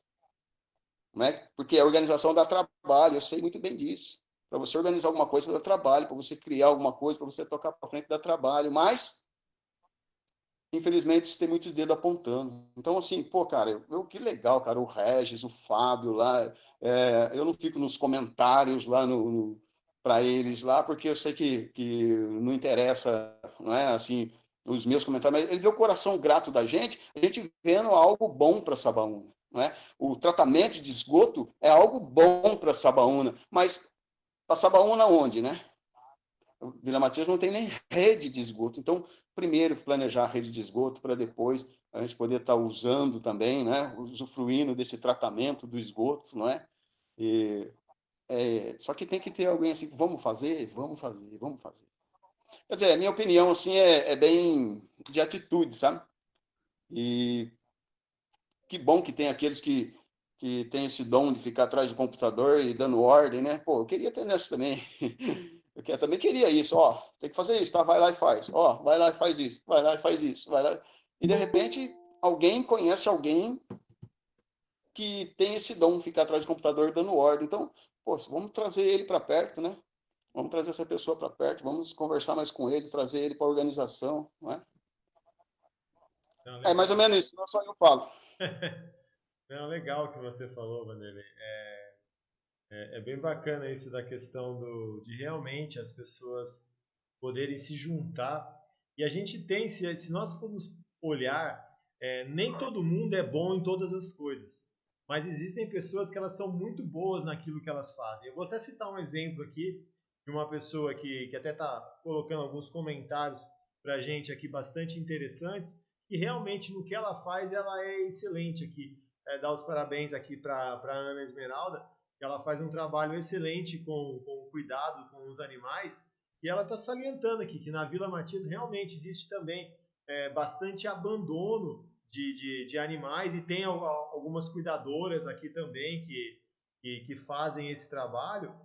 Não é? Porque a organização dá trabalho, eu sei muito bem disso. Para você organizar alguma coisa dá trabalho, para você criar alguma coisa, para você tocar para frente dá trabalho, mas infelizmente, tem muitos dedos apontando. Então, assim, pô, cara, que legal, cara, o Regis, o Fábio lá, eu não fico nos comentários lá para eles lá, porque eu sei que não interessa, não é, assim, os meus comentários, mas ele vê o coração grato da gente, a gente vendo algo bom para Sabaúna, não é? O tratamento de esgoto é algo bom para Sabaúna, mas para Sabaúna onde, né? Vila Matias não tem nem rede de esgoto. Então, primeiro planejar a rede de esgoto para depois a gente poder estar usando também, né, usufruindo desse tratamento do esgoto, não é? E, só que tem que ter alguém assim, vamos fazer, vamos fazer, vamos fazer. Quer dizer, a minha opinião assim é bem de atitude, sabe? E que bom que tem aqueles que têm esse dom de ficar atrás do computador e dando ordem, né? Pô, eu queria ter nessa também. Eu também queria isso, ó, tem que fazer isso, tá? Vai lá e faz. Ó, vai lá e faz isso, vai lá e faz isso, vai lá. E de repente alguém conhece alguém que tem esse dom, ficar atrás do computador dando ordem. Então, pô, vamos trazer ele para perto, né? Vamos trazer essa pessoa para perto, vamos conversar mais com ele, trazer ele para a organização, não é? Não, É mais ou legal. menos isso, não só eu falo. Não, legal o que você falou, Vanderlei. É bem bacana isso da questão de realmente as pessoas poderem se juntar. E a gente tem, se nós formos olhar, nem todo mundo é bom em todas as coisas. Mas existem pessoas que elas são muito boas naquilo que elas fazem. Eu vou até citar um exemplo aqui de uma pessoa que até está colocando alguns comentários para a gente aqui bastante interessantes, que realmente no que ela faz ela é excelente aqui. Dar os parabéns aqui para a Ana Esmeralda, que ela faz um trabalho excelente com cuidado com os animais, e ela está salientando aqui que na Vila Matias realmente existe também bastante abandono de animais, e tem algumas cuidadoras aqui também que fazem esse trabalho.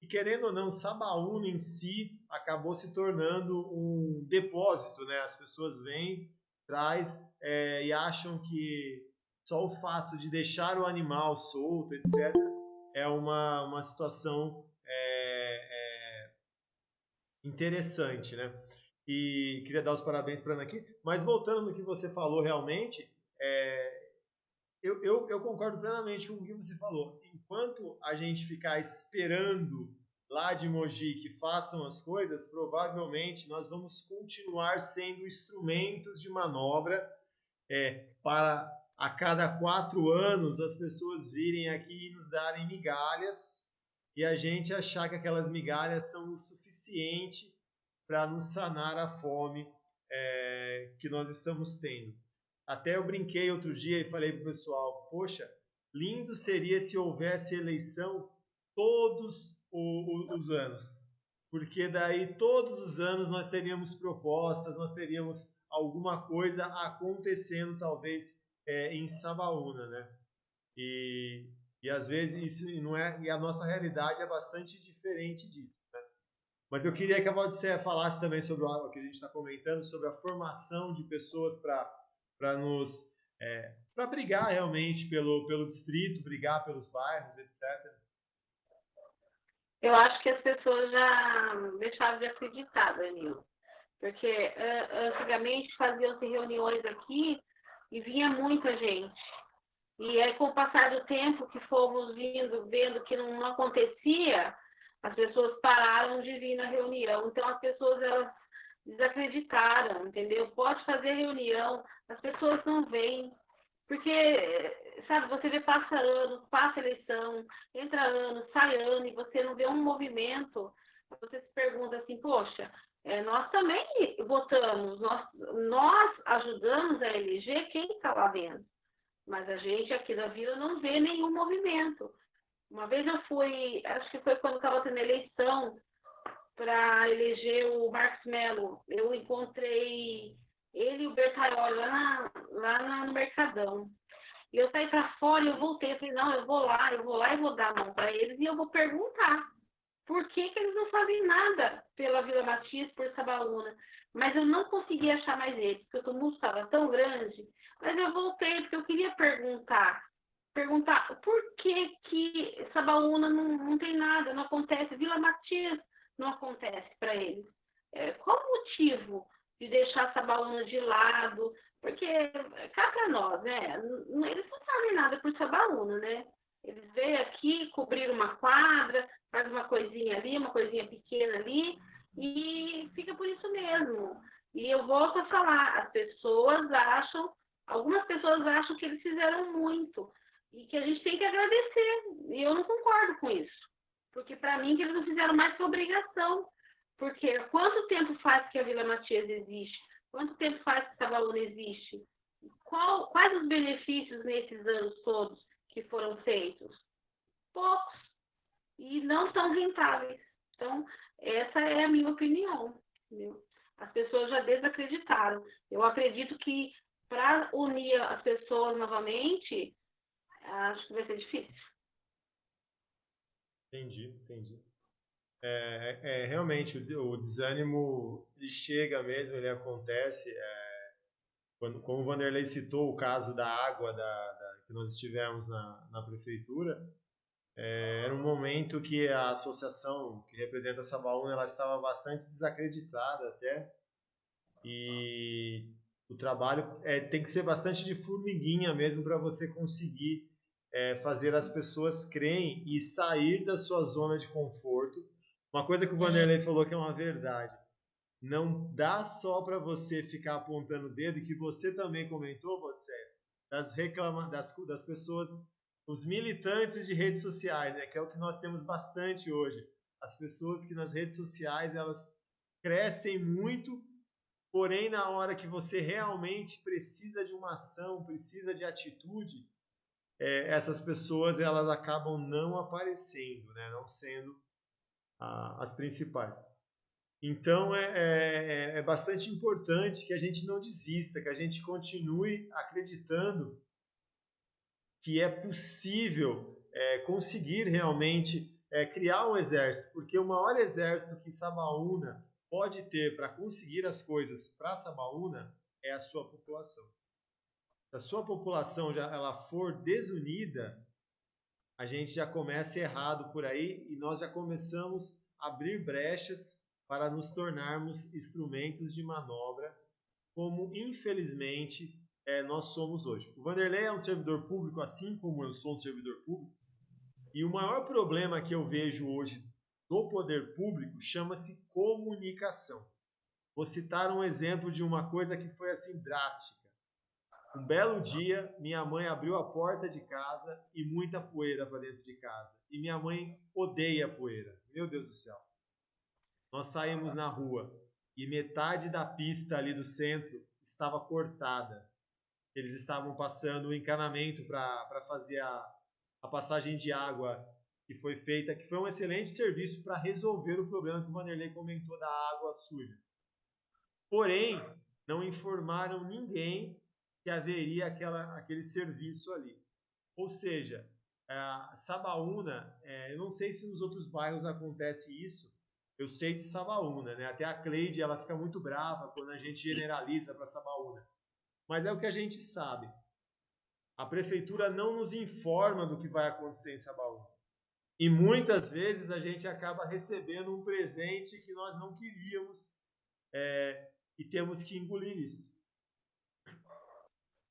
E querendo ou não, Sabaúna em si acabou se tornando um depósito, né? As pessoas vêm, traz e acham que só o fato de deixar o animal solto, etc., é uma situação interessante, né? E queria dar os parabéns para a Ana aqui. Mas voltando no que você falou realmente, eu concordo plenamente com o que você falou. Enquanto a gente ficar esperando lá de Mogi que façam as coisas, provavelmente nós vamos continuar sendo instrumentos de manobra para a cada 4 anos as pessoas virem aqui e nos darem migalhas, e a gente achar que aquelas migalhas são o suficiente para nos sanar a fome que nós estamos tendo. Até eu brinquei outro dia e falei para o pessoal, poxa, lindo seria se houvesse eleição todos os anos, porque daí todos os anos nós teríamos propostas, nós teríamos alguma coisa acontecendo talvez em Sabaúna, né? E, e às vezes isso não é, e a nossa realidade é bastante diferente disso, né? Mas eu queria que a Valdicea falasse também sobre o que a gente está comentando, sobre a formação de pessoas para nos para brigar realmente pelo distrito, brigar pelos bairros, etc. Eu acho que as pessoas já deixaram de acreditar, Danilo. Porque antigamente faziam-se reuniões aqui e vinha muita gente. E aí, com o passar do tempo que fomos vendo que não acontecia, as pessoas pararam de vir na reunião. Então, as pessoas, elas desacreditaram, entendeu? Pode fazer reunião, as pessoas não vêm. Porque, sabe, você vê, passa ano, passa eleição, entra ano, sai ano, e você não vê um movimento. Você se pergunta assim, poxa, nós também votamos, nós ajudamos a eleger quem está lá dentro. Mas a gente aqui da vila não vê nenhum movimento. Uma vez eu fui, acho que foi quando estava tendo eleição para eleger o Marcos Melo. Eu encontrei ele e o Bertaioli no Mercadão. E eu saí para fora e eu voltei. Eu falei, não, eu vou lá e vou dar a mão para eles e eu vou perguntar por que eles não fazem nada pela Vila Matias, por Sabaúna. Mas eu não consegui achar mais eles, porque o tumulto estava tão grande. Mas eu voltei, porque eu queria perguntar por que Sabaúna não tem nada, não acontece, Vila Matias não acontece para eles. Qual o motivo de deixar Sabaúna de lado? Porque cá para nós, né? Eles não fazem nada por Sabaúna, né? Eles vêm aqui cobrir uma quadra, faz uma coisinha ali, uma coisinha pequena ali, e fica por isso mesmo. E eu volto a falar, algumas pessoas acham que eles fizeram muito, e que a gente tem que agradecer. E eu não concordo com isso. Porque para mim que eles não fizeram mais que obrigação. Porque quanto tempo faz que a Vila Matias existe? Quanto tempo faz que Sabaúna existe? Quais os benefícios nesses anos todos que foram feitos? Poucos. E não tão rentáveis. Então, essa é a minha opinião. Entendeu? As pessoas já desacreditaram. Eu acredito que para unir as pessoas novamente, acho que vai ser difícil. Entendi. Realmente o desânimo ele chega mesmo, ele acontece. Como o Vanderlei citou o caso da água que nós estivemos na prefeitura, era um momento que a associação que representa a Sabaúna ela estava bastante desacreditada até, e o trabalho tem que ser bastante de formiguinha mesmo para você conseguir fazer as pessoas crerem e sair da sua zona de conforto. Uma coisa que o Vanderlei falou que é uma verdade. Não dá só para você ficar apontando o dedo, e que você também comentou, você, das pessoas, os militantes de redes sociais, né, que é o que nós temos bastante hoje. As pessoas que nas redes sociais elas crescem muito, porém na hora que você realmente precisa de uma ação, precisa de atitude, essas pessoas elas acabam não aparecendo, né, não sendo as principais. Então é bastante importante que a gente não desista, que a gente continue acreditando que é possível conseguir realmente criar um exército, porque o maior exército que Sabaúna pode ter para conseguir as coisas para Sabaúna é a sua população. Se a sua população ela for desunida, a gente já começa errado por aí e nós já começamos a abrir brechas para nos tornarmos instrumentos de manobra, como infelizmente nós somos hoje. O Vanderlei é um servidor público, assim como eu sou um servidor público, e o maior problema que eu vejo hoje do poder público chama-se comunicação. Vou citar um exemplo de uma coisa que foi assim drástica. Um belo dia, minha mãe abriu a porta de casa e muita poeira para dentro de casa. E minha mãe odeia poeira. Meu Deus do céu. Nós saímos na rua e metade da pista ali do centro estava cortada. Eles estavam passando o encanamento para fazer a passagem de água que foi feita, que foi um excelente serviço para resolver o problema que o Vanderlei comentou da água suja. Porém, não informaram ninguém que haveria aquele serviço ali. Ou seja, Sabaúna, eu não sei se nos outros bairros acontece isso, eu sei de Sabaúna, né? Até a Cleide ela fica muito brava quando a gente generaliza para Sabaúna. Mas é o que a gente sabe. A prefeitura não nos informa do que vai acontecer em Sabaúna. E muitas vezes a gente acaba recebendo um presente que nós não queríamos, e temos que engolir isso.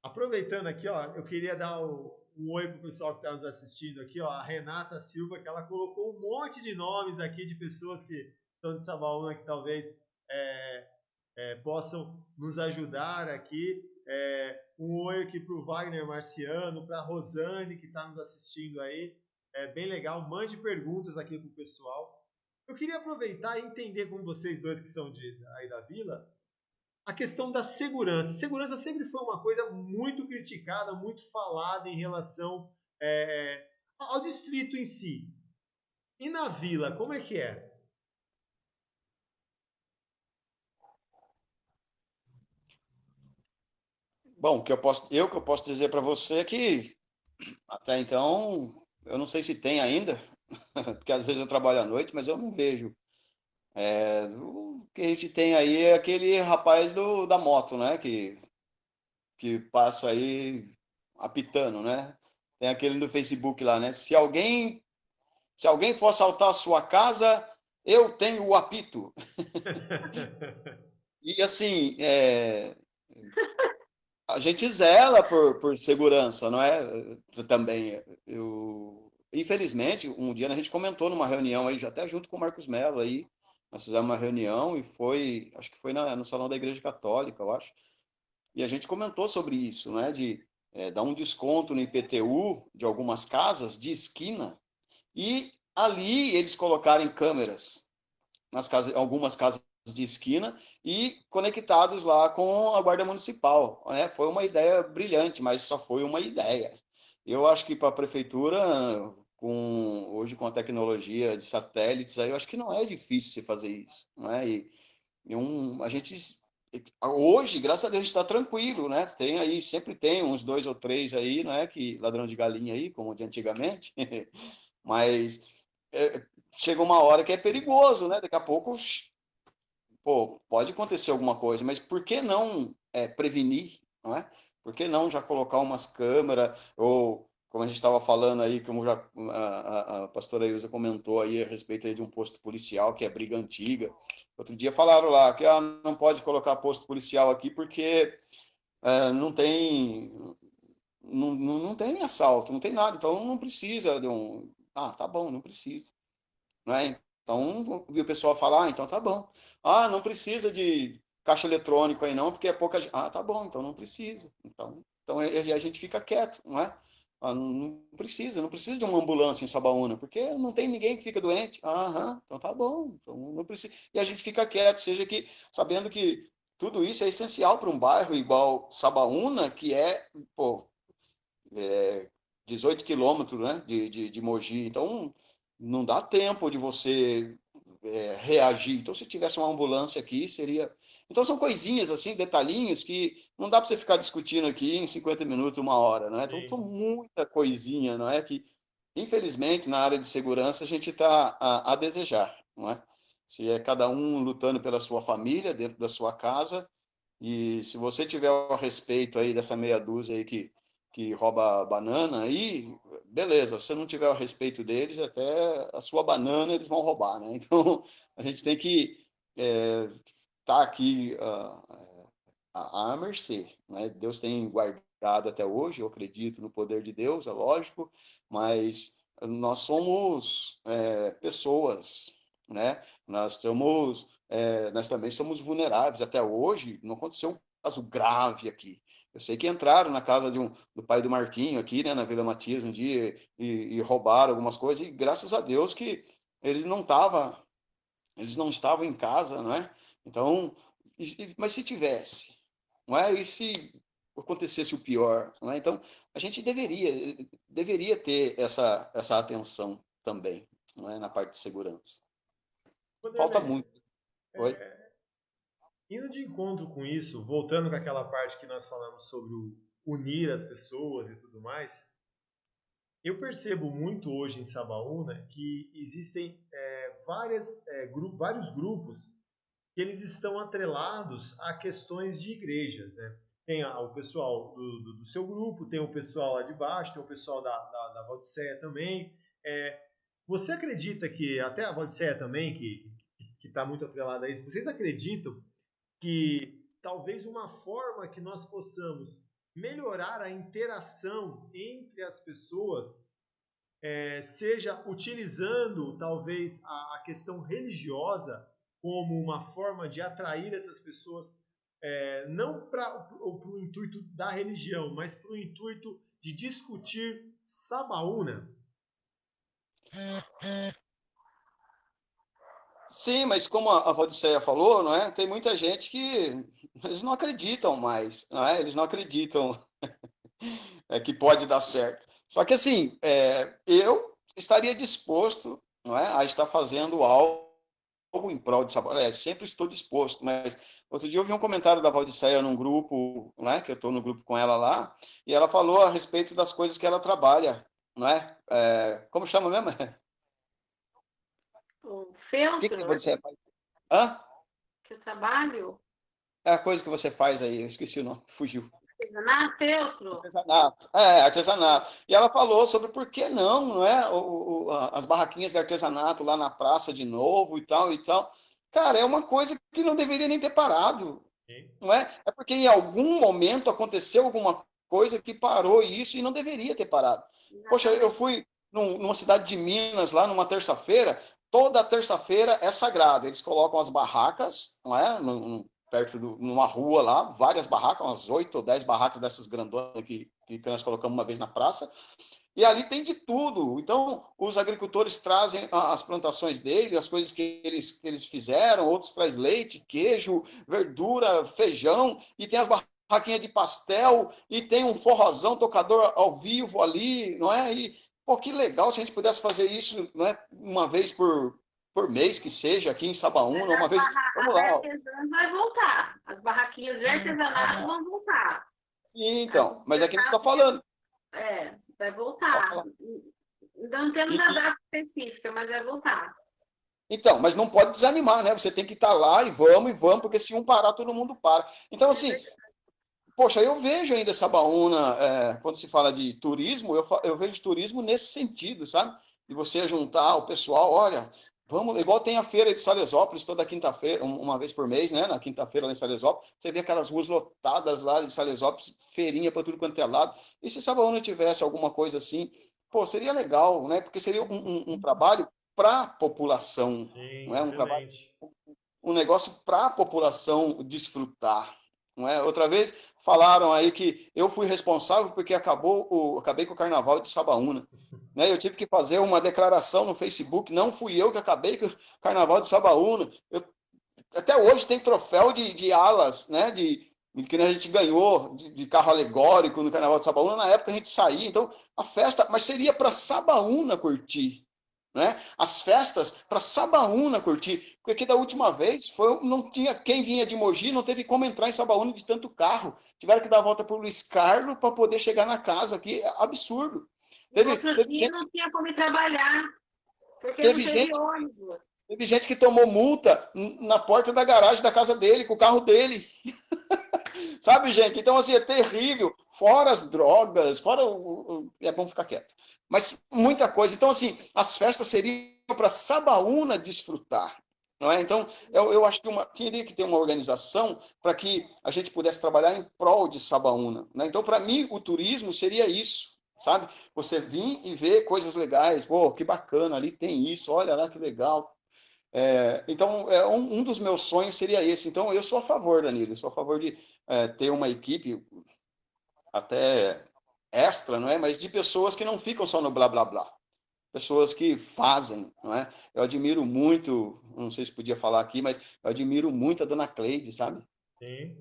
Aproveitando aqui, ó, eu queria dar um oi pro pessoal que está nos assistindo aqui, ó, a Renata Silva, que ela colocou um monte de nomes aqui de pessoas que estão de Sabaúna que talvez possam nos ajudar aqui. Um oi aqui para o Wagner Marciano, para a Rosane, que está nos assistindo aí. É bem legal. Mande perguntas aqui para o pessoal. Eu queria aproveitar e entender com vocês dois que são aí da vila a questão da segurança. Segurança sempre foi uma coisa muito criticada, muito falada em relação ao distrito em si. E na vila, como é que é? Bom, o que eu posso dizer para você é que até então, eu não sei se tem ainda, porque às vezes eu trabalho à noite, mas eu não vejo. O que a gente tem aí é aquele rapaz da moto, né? Que passa aí apitando, né? Tem aquele no Facebook lá, né? Se alguém for assaltar a sua casa, eu tenho o apito. E assim, a gente zela por segurança, não é? Também. Infelizmente, um dia a gente comentou numa reunião aí, até junto com o Marcos Mello aí, nós fizemos uma reunião e acho que foi no Salão da Igreja Católica, eu acho, e a gente comentou sobre isso, né? De dar um desconto no IPTU de algumas casas de esquina e ali eles colocarem câmeras nas casas, algumas casas de esquina e conectados lá com a Guarda Municipal. Né? Foi uma ideia brilhante, mas só foi uma ideia. Eu acho que para a prefeitura, hoje com a tecnologia de satélites, aí eu acho que não é difícil você fazer isso. Né? A gente hoje, graças a Deus, está tranquilo, né? Tem aí, sempre tem uns 2 ou 3 aí, não é que ladrão de galinha aí, como de antigamente, mas chega uma hora que é perigoso, né? Daqui a pouco, pô, pode acontecer alguma coisa, mas por que não prevenir, não é? Por que não já colocar umas câmeras, ou como a gente estava falando aí, como já a pastora Ilza comentou aí a respeito aí de um posto policial, que é briga antiga. Outro dia falaram lá que não pode colocar posto policial aqui porque não tem não tem assalto, não tem nada, então não precisa de um. Ah, tá bom, não precisa. Não é? Então, o pessoal fala, então tá bom. Ah, não precisa de caixa eletrônico aí não, porque é pouca gente. Ah, tá bom, então não precisa. Então a gente fica quieto, não é? Ah, não precisa de uma ambulância em Sabaúna, porque não tem ninguém que fica doente. Aham, então tá bom, então não precisa. E a gente fica quieto, seja que, sabendo que tudo isso é essencial para um bairro igual Sabaúna, que pô, 18 quilômetros, né, de Mogi. Então, não dá tempo de você reagir. Então, se tivesse uma ambulância aqui, seria. Então, são coisinhas, assim, detalhinhos que não dá para você ficar discutindo aqui em 50 minutos, uma hora, né? Então, Sim. são muita coisinha, não é? Que, infelizmente, na área de segurança, a gente está a desejar, não é? Se é cada um lutando pela sua família, dentro da sua casa, e se você tiver o respeito aí dessa meia dúzia aí que rouba banana, aí beleza. Se você não tiver o respeito deles, até a sua banana eles vão roubar, né? Então a gente tem que estar aqui à mercê, né? Deus tem guardado até hoje, eu acredito no poder de Deus, é lógico, mas nós somos pessoas, né? Nós também somos vulneráveis. Até hoje não aconteceu um caso grave aqui. Eu sei que entraram na casa do pai do Marquinho aqui, né, na Vila Matias um dia e roubaram algumas coisas e graças a Deus que ele não tava, eles não estavam em casa, não é? Então, mas se tivesse, não é? E se acontecesse o pior, não é? Então, a gente deveria ter essa atenção também, não é? Na parte de segurança. Falta Vanderlei, muito. Oi? indo de encontro com isso, voltando com aquela parte que nós falamos sobre unir as pessoas e tudo mais, eu percebo muito hoje em Sabaúna que existem vários grupos que eles estão atrelados a questões de igrejas, né? Tem o pessoal do seu grupo, tem o pessoal lá de baixo, tem o pessoal da Valdiceia também. Você acredita que, até a Vodicea também, que está muito atrelada a isso, vocês acreditam que talvez uma forma que nós possamos melhorar a interação entre as pessoas seja utilizando talvez a questão religiosa como uma forma de atrair essas pessoas, não para o intuito da religião, mas para o intuito de discutir Sabaúna? Sim, mas como a Vodicea falou, não é? Tem muita gente que eles não acreditam mais, não é? Eles não acreditam que pode dar certo. Só que assim, eu estaria disposto, não é, a estar fazendo algo em prol de sabor. Sempre estou disposto, mas outro dia eu vi um comentário da Valdiceia num grupo, né, que eu estou no grupo com ela lá, e ela falou a respeito das coisas que ela trabalha, não é? Como chama mesmo? O O que feltro, você faz? Hã? que eu trabalho, É a coisa que você faz aí, eu esqueci o nome, fugiu. artesanato, feltro. Artesanato. Artesanato. E ela falou sobre por que não é? As barraquinhas de artesanato lá na praça de novo e tal e tal. Cara, é uma coisa que não deveria nem ter parado, Hein? não é? É porque em algum momento aconteceu alguma coisa que parou isso e não deveria ter parado. Poxa, eu Exatamente. fui numa cidade de Minas, lá numa terça-feira, toda terça-feira é sagrada. Eles colocam as barracas, não é? Numa rua lá, várias barracas, umas 8 ou 10 barracas dessas grandonas que nós colocamos uma vez na praça. E ali tem de tudo. Então, os agricultores trazem as plantações dele, as coisas que eles fizeram, outros trazem leite, queijo, verdura, feijão, e tem as barraquinhas de pastel, e tem um forrozão, tocador ao vivo ali, não é? E, pô, que legal se a gente pudesse fazer isso, não é? Uma vez por mês, que seja, aqui em Mas Sabaúna, uma vez. Vamos as lá, ó. artesãs vai voltar. As barraquinhas de artesanato vão voltar. Sim, As então, mas é que a gente está artesanato, falando. vai Pode voltar. falar. Ainda não temos E, a e, data específica, mas vai voltar. Então, mas não pode desanimar, né? Você tem que estar lá e vamos, porque se um parar, todo mundo para. Então, É assim, verdade. poxa, eu vejo ainda Sabaúna, quando se fala de turismo, eu vejo turismo nesse sentido, sabe? De você juntar o pessoal, olha, vamos, igual tem a feira de Salesópolis toda quinta-feira, uma vez por mês, né? Na quinta-feira lá em Salesópolis, você vê aquelas ruas lotadas lá de Salesópolis, feirinha para tudo quanto é lado. E se Sabaúna tivesse alguma coisa assim, pô, seria legal, né? Porque seria um trabalho para a população, Sim, não é? Um trabalho, excelente. um negócio para a população desfrutar. Não é? Outra vez falaram aí que eu fui responsável porque acabei com o carnaval de Sabaúna. Né? Eu tive que fazer uma declaração no Facebook, não fui eu que acabei com o carnaval de Sabaúna. Até hoje tem troféu de alas, né? Que a gente ganhou de carro alegórico no carnaval de Sabaúna. Na época a gente saía, então a festa, mas seria para Sabaúna curtir. Né? As festas para Sabaúna curtir, porque da última vez não tinha quem vinha de Mogi, não teve como entrar em Sabaúna de tanto carro, tiveram que dar a volta por Luiz Carlos para poder chegar na casa aqui, é absurdo. No Teve, outro teve, dia gente, não tinha como ir trabalhar, porque não teve, teve gente, ônibus. teve gente que tomou multa na porta da garagem da casa dele, com o carro dele. Sabe, gente? Então, assim, é terrível. Fora as drogas, fora é bom ficar quieto. Mas muita coisa. Então, assim, as festas seriam para Sabaúna desfrutar. Não é? Então, eu acho que teria que ter uma organização para que a gente pudesse trabalhar em prol de Sabaúna. Né? Então, para mim, o turismo seria isso, sabe? Você vir e ver coisas legais. Pô, que bacana, ali tem isso, olha lá que legal. Então, um dos meus sonhos seria esse. Então, eu sou a favor, Danilo, eu sou a favor de ter uma equipe até extra, não é? Mas de pessoas que não ficam só no blá blá blá. Pessoas que fazem, não é? Eu admiro muito, não sei se podia falar aqui, mas eu admiro muito a dona Cleide, sabe? Sim.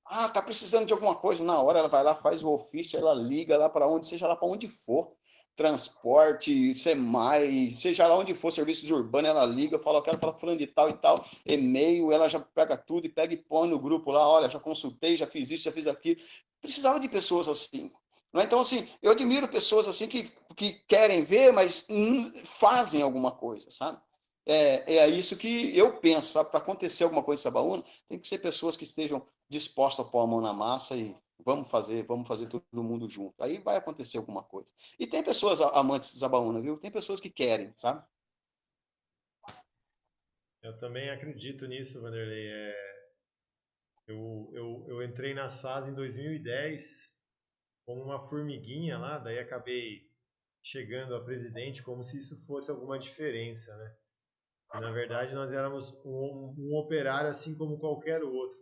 Ah, tá precisando de alguma coisa, na hora ela vai lá, faz o ofício, ela liga lá para onde, seja lá para onde for. Transporte, SEMAI, seja lá onde for, serviços urbanos, ela liga, fala, eu quero falar com fulano de tal e tal, e-mail, ela já pega tudo e pega e põe no grupo lá, olha, já consultei, já fiz isso, já fiz aquilo. Precisava de pessoas assim. Não é? Então, assim, eu admiro pessoas assim que querem ver, mas fazem alguma coisa, sabe? É isso que eu penso, sabe? Para acontecer alguma coisa em Sabaúna, tem que ser pessoas que estejam dispostas a pôr a mão na massa vamos fazer todo mundo junto. Aí vai acontecer alguma coisa. E tem pessoas amantes de Sabaúna, viu? Tem pessoas que querem, sabe? Eu também acredito nisso, Vanderlei. Eu entrei na SAS em 2010 como uma formiguinha lá, daí acabei chegando a presidente como se isso fosse alguma diferença, né? E, na verdade, nós éramos um operário assim como qualquer outro.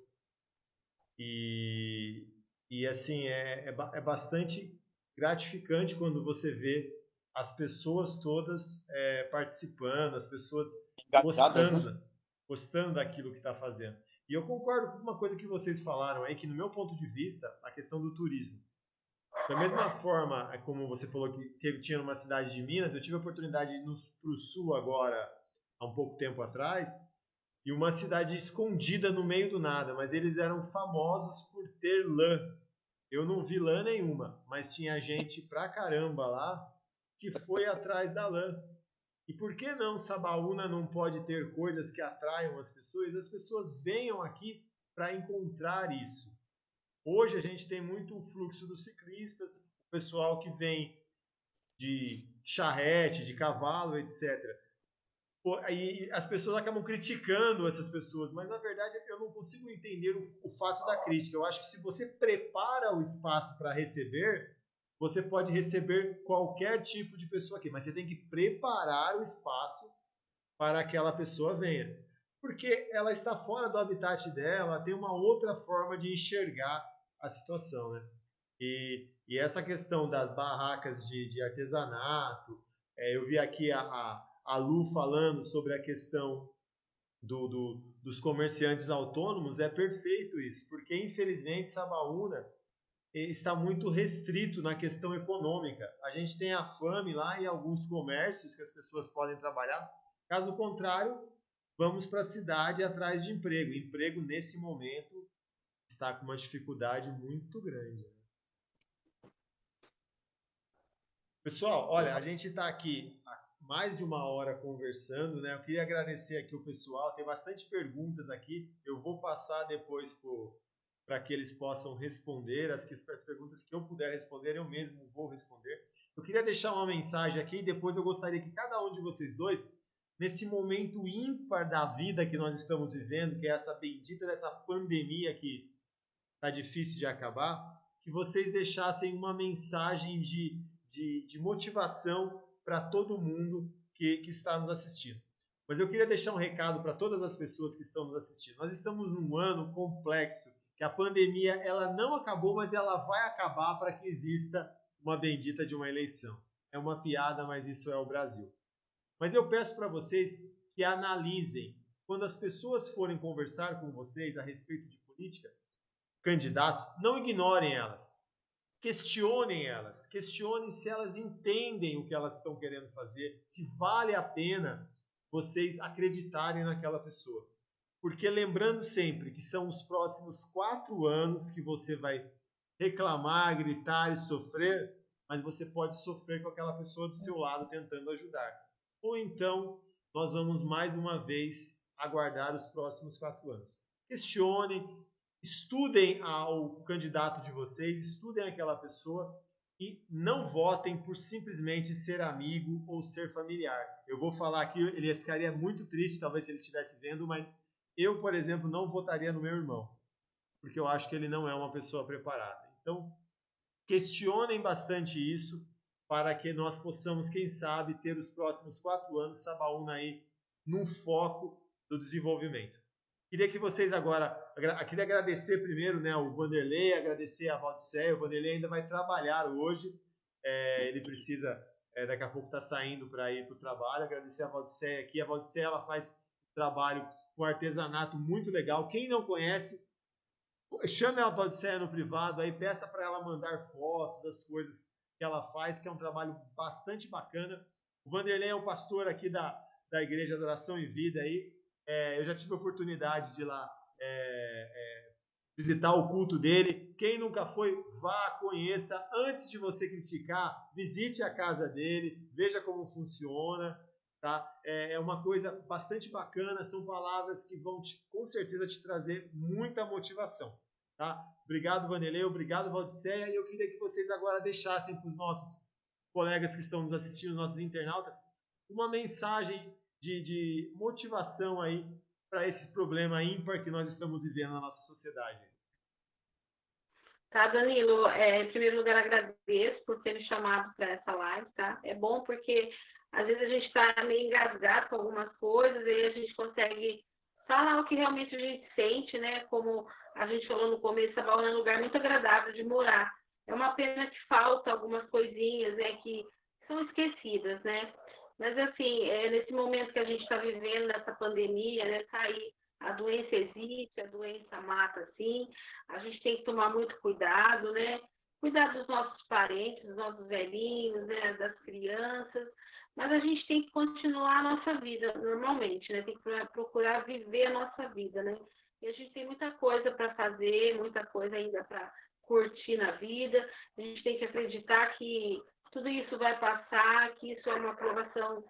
E, e assim, é bastante gratificante quando você vê as pessoas todas participando, as pessoas Engajadas, né? gostando daquilo que está fazendo. E eu concordo com uma coisa que vocês falaram aí, que no meu ponto de vista, a questão do turismo. Da mesma forma, como você falou que tinha numa cidade de Minas, eu tive a oportunidade de ir para o sul agora, há um pouco tempo atrás, e uma cidade escondida no meio do nada, mas eles eram famosos por ter lã. Eu não vi lã nenhuma, mas tinha gente pra caramba lá que foi atrás da lã. E por que não Sabaúna não pode ter coisas que atraiam as pessoas? As pessoas venham aqui para encontrar isso. Hoje a gente tem muito o fluxo dos ciclistas, o pessoal que vem de charrete, de cavalo, etc. Aí as pessoas acabam criticando essas pessoas, mas na verdade eu não consigo entender o fato da crítica. Eu acho que se você prepara o espaço para receber, você pode receber qualquer tipo de pessoa aqui, mas você tem que preparar o espaço para que aquela pessoa venha. Porque ela está fora do habitat dela, tem uma outra forma de enxergar a situação, né? E essa questão das barracas de artesanato, eu vi aqui a Lu falando sobre a questão dos comerciantes autônomos, é perfeito isso, porque infelizmente Sabaúna está muito restrito na questão econômica. A gente tem a FAME lá e alguns comércios que as pessoas podem trabalhar. Caso contrário, vamos para a cidade atrás de emprego. Emprego nesse momento está com uma dificuldade muito grande. Pessoal, olha, a gente está aqui há mais de uma hora conversando, né? Eu queria agradecer aqui o pessoal, tem bastante perguntas aqui. Eu vou passar depois para que eles possam responder as perguntas que eu puder responder, eu mesmo vou responder. Eu queria deixar uma mensagem aqui e depois eu gostaria que cada um de vocês dois, nesse momento ímpar da vida que nós estamos vivendo, que é essa bendita dessa pandemia que está difícil de acabar, que vocês deixassem uma mensagem de motivação para todo mundo que está nos assistindo. Mas eu queria deixar um recado para todas as pessoas que estão nos assistindo. Nós estamos num ano complexo, que a pandemia ela não acabou, mas ela vai acabar para que exista uma bendita de uma eleição. É uma piada, mas isso é o Brasil. Mas eu peço para vocês que analisem, quando as pessoas forem conversar com vocês a respeito de política, candidatos, não ignorem elas. Questionem elas. Questionem se elas entendem o que elas estão querendo fazer, se vale a pena vocês acreditarem naquela pessoa. Porque lembrando sempre que são os próximos 4 anos que você vai reclamar, gritar e sofrer, mas você pode sofrer com aquela pessoa do seu lado tentando ajudar. Ou então, nós vamos mais uma vez aguardar os próximos 4 anos. Questionem, estudem o candidato de vocês, estudem aquela pessoa e não votem por simplesmente ser amigo ou ser familiar. Eu vou falar aqui, ele ficaria muito triste, talvez se ele estivesse vendo, mas eu, por exemplo, não votaria no meu irmão, porque eu acho que ele não é uma pessoa preparada. Então, questionem bastante isso para que nós possamos, quem sabe, ter os próximos 4 anos Sabaúna aí num foco do desenvolvimento. Queria que vocês agora, queria agradecer primeiro, né, o Vanderlei, agradecer a Valdicéia. O Vanderlei ainda vai trabalhar hoje, ele precisa, daqui a pouco está saindo para ir para o trabalho. Agradecer a Valdicéia aqui. A Valdicéia ela faz um trabalho com artesanato muito legal. Quem não conhece, chame a Valdicéia no privado, aí peça para ela mandar fotos, as coisas que ela faz, que é um trabalho bastante bacana. O Vanderlei é o pastor aqui da Igreja Adoração em Vida aí. Eu já tive a oportunidade de ir lá visitar o culto dele. Quem nunca foi, vá, conheça. Antes de você criticar, visite a casa dele, veja como funciona. Tá? É uma coisa bastante bacana, são palavras que vão com certeza te trazer muita motivação. Tá? Obrigado, Vanderlei. Obrigado, Valdiceia. E eu queria que vocês agora deixassem para os nossos colegas que estão nos assistindo, nossos internautas, uma mensagem de motivação aí para esse problema ímpar que nós estamos vivendo na nossa sociedade. Tá, Danilo, em primeiro lugar agradeço por ter me chamado para essa live, tá? É bom porque às vezes a gente está meio engasgado com algumas coisas e a gente consegue falar o que realmente a gente sente, né? Como a gente falou no começo, Sabaúna é um lugar muito agradável de morar. É uma pena que falta algumas coisinhas, né, que são esquecidas, né? Mas assim, nesse momento que a gente está vivendo, nessa pandemia, né, tá aí, a doença existe, a doença mata, sim. A gente tem que tomar muito cuidado, né? Cuidar dos nossos parentes, dos nossos velhinhos, né? Das crianças. Mas a gente tem que continuar a nossa vida normalmente, né? Tem que procurar viver a nossa vida, né? E a gente tem muita coisa para fazer, muita coisa ainda para curtir na vida. A gente tem que acreditar que tudo isso vai passar, que isso é uma aprovação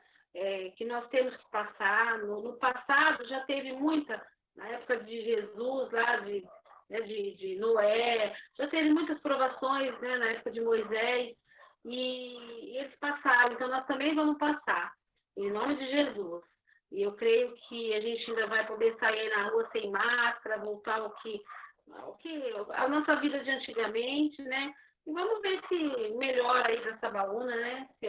que nós temos que passar. No passado já teve muita, na época de Jesus, lá de Noé, já teve muitas provações, né, na época de Moisés, e eles passaram, então nós também vamos passar, em nome de Jesus. E eu creio que a gente ainda vai poder sair na rua sem máscara, voltar a nossa vida de antigamente, né? E vamos ver se melhora aí da Sabaúna, né? Se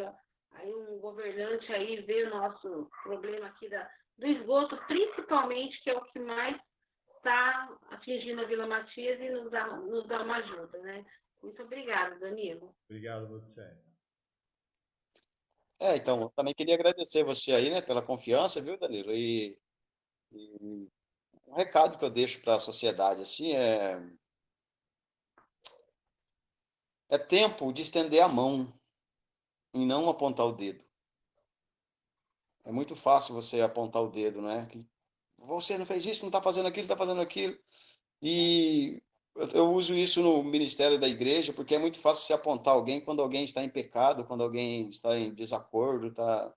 aí um governante aí vê o nosso problema aqui do esgoto, principalmente, que é o que mais está atingindo a Vila Matias e nos dá uma ajuda, né? Muito obrigada, Danilo. Obrigado, Valdiceia. Então, eu também queria agradecer você aí, né, pela confiança, viu, Danilo? E um recado que eu deixo para a sociedade, assim, é tempo de estender a mão e não apontar o dedo. É muito fácil você apontar o dedo, né? Que você não fez isso, não está fazendo aquilo, está fazendo aquilo. E eu uso isso no ministério da igreja, porque é muito fácil você apontar alguém quando alguém está em pecado, quando alguém está em desacordo, tá?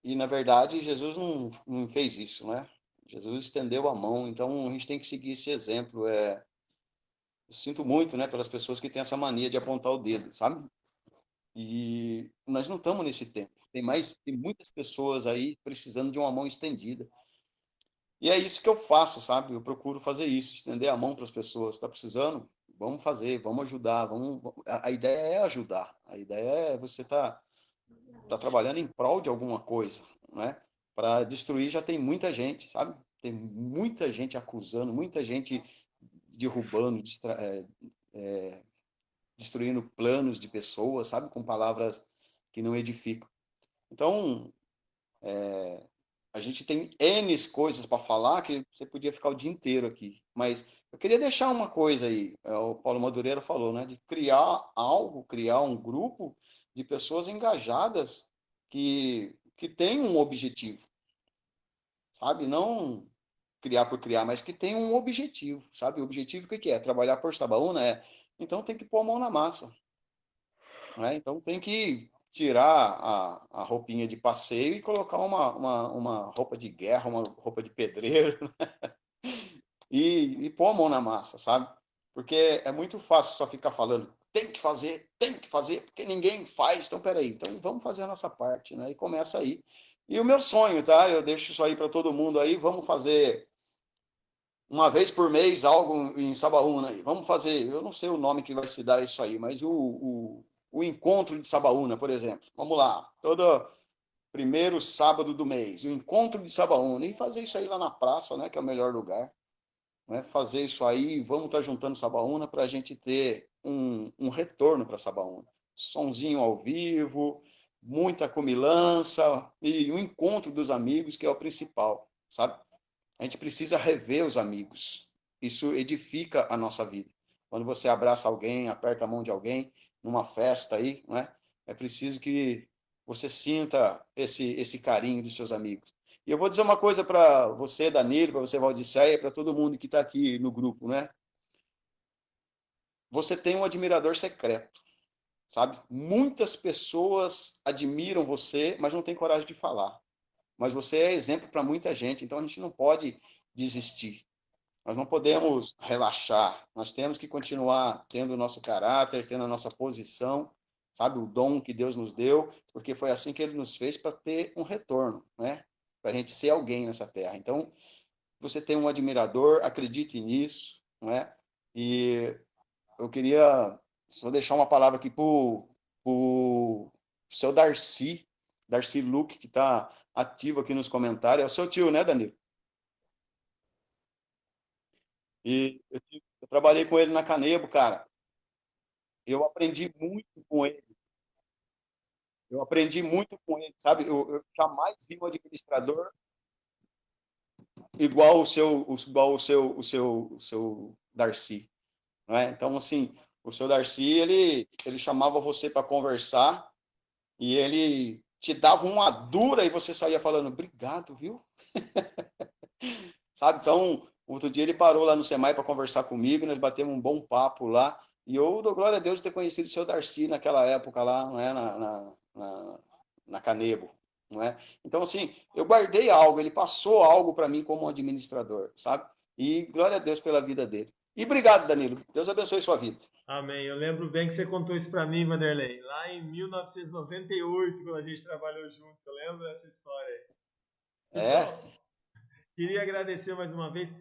E, na verdade, Jesus não fez isso, né? Jesus estendeu a mão, então a gente tem que seguir esse exemplo. Eu sinto muito, né, pelas pessoas que têm essa mania de apontar o dedo, sabe? E nós não estamos nesse tempo. Tem muitas pessoas aí precisando de uma mão estendida. E é isso que eu faço, sabe? Eu procuro fazer isso, estender a mão para as pessoas. Está precisando? Vamos fazer, vamos ajudar, A ideia é ajudar. A ideia é você tá trabalhando em prol de alguma coisa, né? Para destruir já tem muita gente, sabe? Tem muita gente acusando, muita gente derrubando, destruindo planos de pessoas, sabe? Com palavras que não edificam. Então, a gente tem N coisas para falar que você podia ficar o dia inteiro aqui. Mas eu queria deixar uma coisa aí, o Paulo Madureira falou, né? De criar algo, criar um grupo de pessoas engajadas que têm um objetivo, sabe? Não criar por criar, mas que tem um objetivo, sabe? O objetivo o que é? Trabalhar por Sabaúna então tem que pôr a mão na massa, né? Então tem que tirar a roupinha de passeio e colocar uma roupa de guerra, uma roupa de pedreiro e pôr a mão na massa, sabe? Porque é muito fácil só ficar falando tem que fazer, porque ninguém faz. Então, peraí, então vamos fazer a nossa parte, né? E começa aí. E o meu sonho, tá? Eu deixo isso aí para todo mundo aí, vamos fazer uma vez por mês algo em Sabaúna aí. Vamos fazer, eu não sei o nome que vai se dar isso aí, mas o encontro de Sabaúna, por exemplo. Vamos lá, todo primeiro sábado do mês, o encontro de Sabaúna. E fazer isso aí lá na praça, né, que é o melhor lugar. Né? Fazer isso aí, vamos estar juntando Sabaúna para a gente ter um retorno para Sabaúna. Sonzinho ao vivo, muita comilança e o encontro dos amigos, que é o principal, sabe? A gente precisa rever os amigos. Isso edifica a nossa vida. Quando você abraça alguém, aperta a mão de alguém, numa festa aí, né? É preciso que você sinta esse carinho dos seus amigos. E eu vou dizer uma coisa para você, Danilo, para você, Valdiceia, para todo mundo que está aqui no grupo, né? Você tem um admirador secreto, sabe? Muitas pessoas admiram você, mas não tem coragem de falar. Mas você é exemplo para muita gente, então a gente não pode desistir. Nós não podemos relaxar, nós temos que continuar tendo o nosso caráter, tendo a nossa posição, sabe, o dom que Deus nos deu, porque foi assim que Ele nos fez para ter um retorno, né? Para a gente ser alguém nessa terra. Então, você tem um admirador, acredite nisso, né? E eu queria só deixar uma palavra aqui para o seu Darcy Luke, que está ativo aqui nos comentários. É o seu tio, né, Danilo? E eu trabalhei com ele na Canebo, cara. Eu aprendi muito com ele. Eu aprendi muito com ele, sabe? Eu jamais vi um administrador igual o seu Darcy, não é? Então, assim, o seu Darcy, ele chamava você para conversar e ele te dava uma dura e você saía falando, obrigado, viu? Sabe? Então, outro dia ele parou lá no Semai para conversar comigo, nós batemos um bom papo lá, e eu dou glória a Deus de ter conhecido o seu Darcy naquela época lá, não é? Na Canebo, não é? Então, assim, eu guardei algo, ele passou algo para mim como administrador, sabe? E glória a Deus pela vida dele. E obrigado, Danilo. Deus abençoe sua vida. Amém. Eu lembro bem que você contou isso para mim, Vanderlei, lá em 1998, quando a gente trabalhou junto. Eu lembro dessa história aí. É, Pessoal, queria agradecer mais uma vez.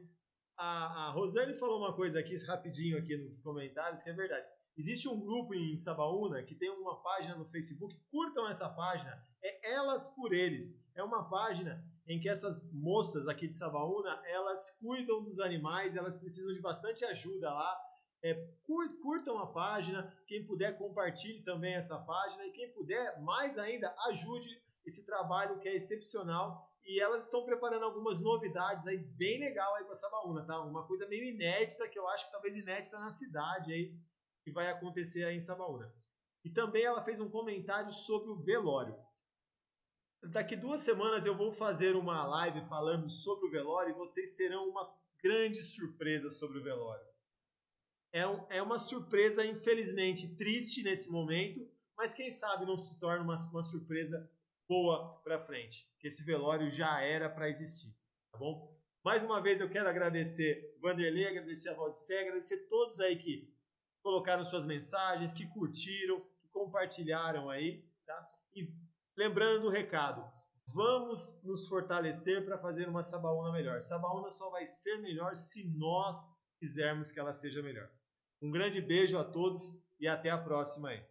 A Rosane falou uma coisa aqui, rapidinho aqui nos comentários, que é verdade. Existe um grupo em Sabaúna que tem uma página no Facebook, curtam essa página, é Elas por Eles. É uma página em que essas moças aqui de Sabaúna, elas cuidam dos animais, elas precisam de bastante ajuda lá. Curtam a página, quem puder compartilhe também essa página e quem puder, mais ainda, ajude esse trabalho que é excepcional e elas estão preparando algumas novidades aí bem legal aí para Sabaúna, tá? Uma coisa meio inédita que eu acho que talvez inédita na cidade aí que vai acontecer aí em Sabaúna. E também ela fez um comentário sobre o velório. Daqui 2 semanas eu vou fazer uma live falando sobre o velório e vocês terão uma grande surpresa sobre o velório. É uma surpresa, infelizmente, triste nesse momento, mas quem sabe não se torna uma surpresa boa para frente, que esse velório já era para existir, tá bom? Mais uma vez eu quero agradecer Vanderlei, agradecer a Valdicé, agradecer todos aí que colocaram suas mensagens, que curtiram, que compartilharam aí, tá? E lembrando do recado, vamos nos fortalecer para fazer uma Sabaúna melhor. Sabaúna só vai ser melhor se nós quisermos que ela seja melhor. Um grande beijo a todos e até a próxima aí.